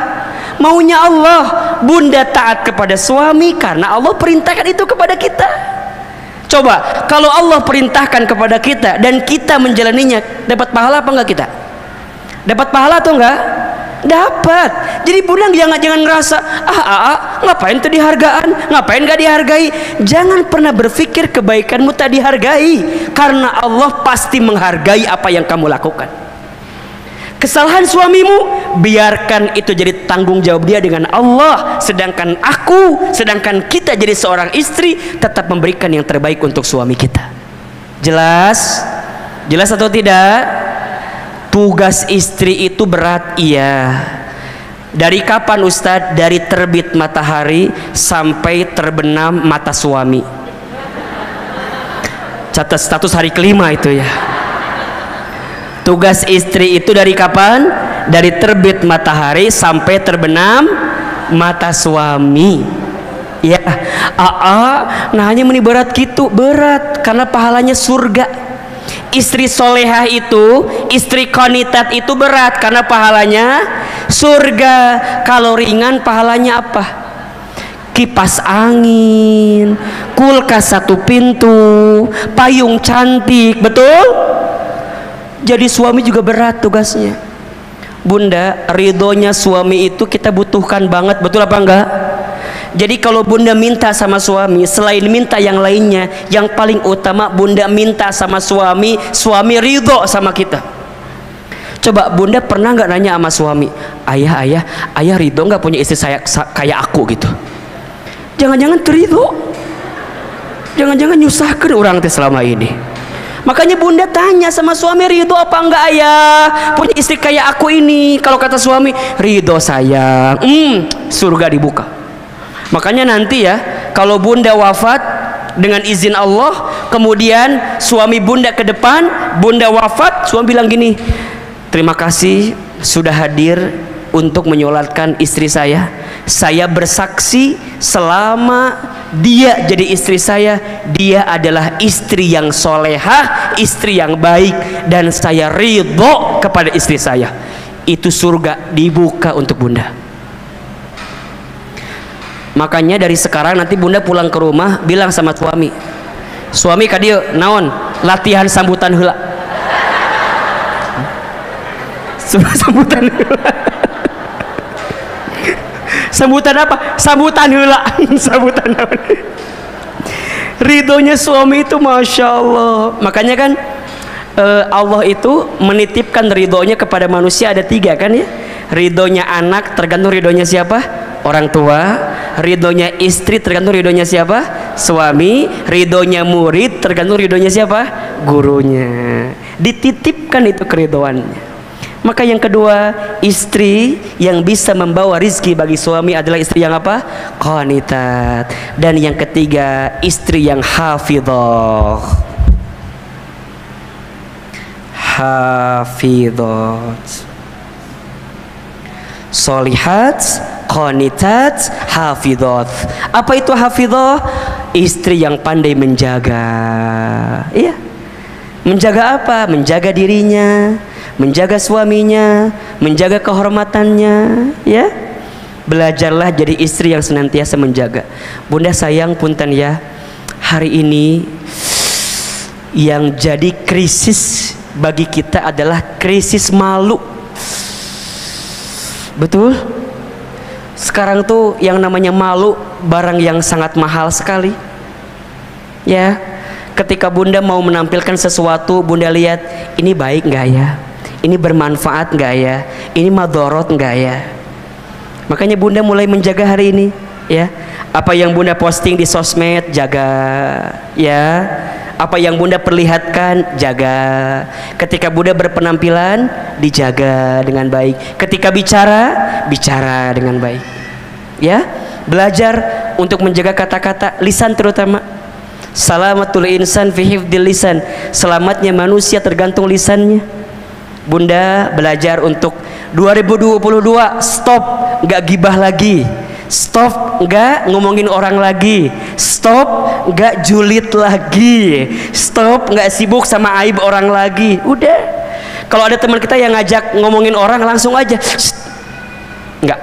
Maunya Allah. Bunda taat kepada suami karena Allah perintahkan itu kepada kita. Coba kalau Allah perintahkan kepada kita dan kita menjalaninya, dapat pahala apa enggak kita? Dapat pahala atau enggak? Dapat. Jadi bunda jangan ngerasa ngapain tuh dihargaan, ngapain gak dihargai. Jangan pernah berpikir kebaikanmu tak dihargai, karena Allah pasti menghargai apa yang kamu lakukan. Kesalahan suamimu, biarkan itu jadi tanggung jawab dia dengan Allah. Sedangkan kita jadi seorang istri, tetap memberikan yang terbaik untuk suami kita. Jelas? Jelas atau tidak? Tugas istri itu berat, iya. Dari kapan Ustadz? Dari terbit matahari sampai terbenam mata suami. Catat status hari kelima itu ya. Tugas istri itu dari kapan? Dari terbit matahari sampai terbenam mata suami. Ya, hanya meni berat gitu, berat karena pahalanya surga. Istri solehah itu, istri qanitat itu berat karena pahalanya surga. Kalau ringan pahalanya apa? Kipas angin, kulkas satu pintu, payung cantik, betul? Jadi suami juga berat tugasnya. Bunda, ridhonya suami itu kita butuhkan banget, betul apa enggak? Jadi kalau bunda minta sama suami, selain minta yang lainnya, yang paling utama bunda minta sama suami, suami ridho sama kita. Coba bunda pernah nggak nanya sama suami, ayah ridho nggak punya istri saya kayak aku gitu? Jangan-jangan ridho, jangan-jangan nyusahkan orang teh selama ini. Makanya bunda tanya sama suami, ridho apa enggak ayah punya istri kayak aku ini? Kalau kata suami, ridho sayang, surga dibuka. Makanya nanti ya, kalau bunda wafat dengan izin Allah, kemudian suami bunda ke depan, bunda wafat, suami bilang gini, terima kasih sudah hadir untuk menyolatkan istri saya. Saya bersaksi selama dia jadi istri saya, dia adalah istri yang solehah, istri yang baik, dan saya ridho kepada istri saya. Itu surga dibuka untuk bunda. Makanya dari sekarang nanti bunda pulang ke rumah bilang sama suami, suami kadieu naon latihan sambutan heula. Sambutan heula. Sambutan apa? Sambutan heula. Sambutan naon? Ridhonya suami itu Masya Allah. Makanya kan Allah itu menitipkan ridhonya kepada manusia ada 3 kan ya. Ridhonya anak tergantung ridhonya siapa? Orang tua. Ridhonya istri tergantung ridhonya siapa? Suami. Ridhonya murid tergantung ridhonya siapa? Gurunya. Dititipkan itu keridhoannya. Maka yang kedua, istri yang bisa membawa rizki bagi suami adalah istri yang apa? Qanitat. Dan yang ketiga, istri yang hafidhah. Hafidhat, solihat, qanitat, hafidhat. Apa itu hafidhah? Istri yang pandai menjaga. Iya. Menjaga apa? Menjaga dirinya, menjaga suaminya, menjaga kehormatannya, ya. Belajarlah jadi istri yang senantiasa menjaga. Bunda sayang punten ya, hari ini yang jadi krisis bagi kita adalah krisis malu. Betul? Sekarang tuh yang namanya malu barang yang sangat mahal sekali. Ya, ketika bunda mau menampilkan sesuatu, bunda lihat ini baik nggak ya? Ini bermanfaat nggak ya? Ini madorot nggak ya? Makanya bunda mulai menjaga hari ini. Ya, apa yang bunda posting di sosmed jaga, ya. Apa yang bunda perlihatkan jaga. Ketika bunda berpenampilan dijaga dengan baik. Ketika bicara dengan baik. Ya, belajar untuk menjaga kata-kata, lisan terutama. Salamatul insan fi hifdzil lisan. Selamatnya manusia tergantung lisannya. Bunda belajar untuk 2022 stop nggak gibah lagi. Stop nggak ngomongin orang lagi. Stop nggak julid lagi. Stop nggak sibuk sama aib orang lagi. Udah. Kalau ada teman kita yang ngajak ngomongin orang langsung aja nggak.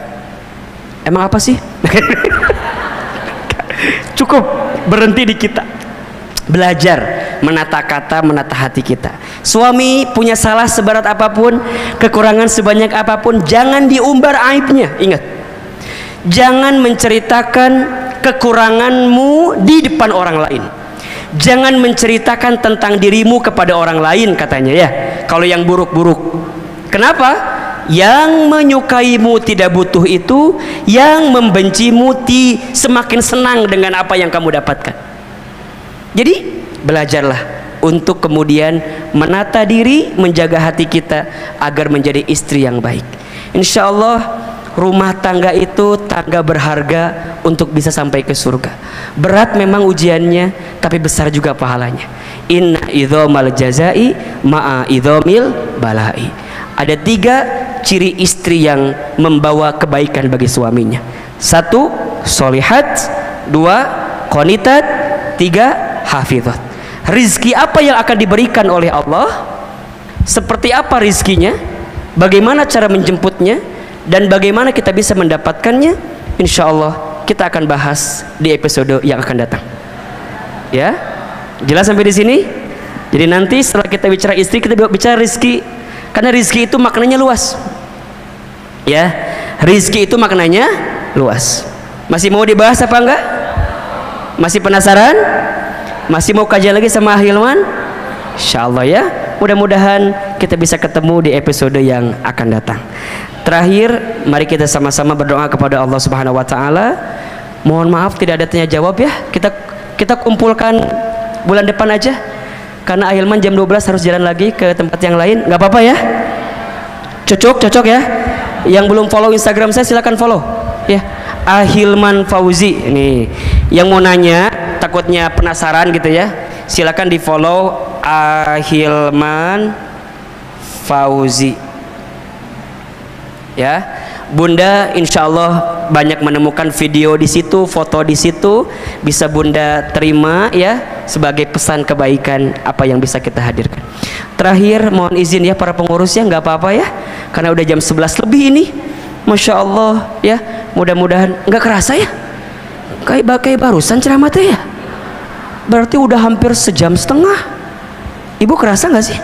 Emang apa sih? Cukup berhenti di kita. Belajar menata kata, menata hati kita. Suami punya salah seberat apapun, kekurangan sebanyak apapun, jangan diumbar aibnya. Ingat, jangan menceritakan kekuranganmu di depan orang lain. Jangan menceritakan tentang dirimu kepada orang lain, katanya ya. Kalau yang buruk-buruk. Kenapa? Yang menyukaimu tidak butuh itu, yang membencimu semakin senang dengan apa yang kamu dapatkan. Jadi belajarlah untuk kemudian menata diri, menjaga hati kita agar menjadi istri yang baik. Insya Allah rumah tangga itu tangga berharga untuk bisa sampai ke surga. Berat memang ujiannya, tapi besar juga pahalanya. Inna idhomal jazai ma'a idhomil balai. Ada 3 ciri istri yang membawa kebaikan bagi suaminya. 1, solihat. 2, qanitat. 3, hafidhat. Rizki apa yang akan diberikan oleh Allah? Seperti apa rizkinya? Bagaimana cara menjemputnya? Dan bagaimana kita bisa mendapatkannya? Insya Allah kita akan bahas di episode yang akan datang. Ya, jelas sampai di sini? Jadi nanti setelah kita bicara istri, kita bicara rizki. Karena rizki itu maknanya luas. Ya, rizki itu maknanya luas. Masih mau dibahas apa enggak? Masih penasaran? Masih mau kajian lagi sama Hilman? Insya Allah ya. Mudah-mudahan kita bisa ketemu di episode yang akan datang. Terakhir, mari kita sama-sama berdoa kepada Allah Subhanahu wa taala. Mohon maaf tidak ada tanya jawab ya. Kita kumpulkan bulan depan aja. Karena Ahilman jam 12 harus jalan lagi ke tempat yang lain. Nggak apa-apa ya? Cocok ya. Yang belum follow Instagram saya silakan follow ya. Ahilman Fauzi. Nih, yang mau nanya takutnya penasaran gitu ya, silakan di follow Ahilman Fauzi ya. Bunda insya Allah banyak menemukan video di situ, foto di situ, bisa bunda terima ya sebagai pesan kebaikan apa yang bisa kita hadirkan. Terakhir mohon izin ya para pengurus ya, nggak apa-apa ya, karena udah jam 11 lebih ini. Masya Allah ya, mudah-mudahan nggak kerasa ya, kayak barusan ceramah teh ya. Berarti udah hampir sejam setengah. Ibu kerasa nggak sih?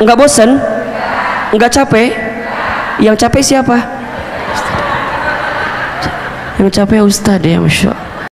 Nggak bosan? Nggak capek? Yang capek siapa? Yang capek Ustadz ya, Masya Allah.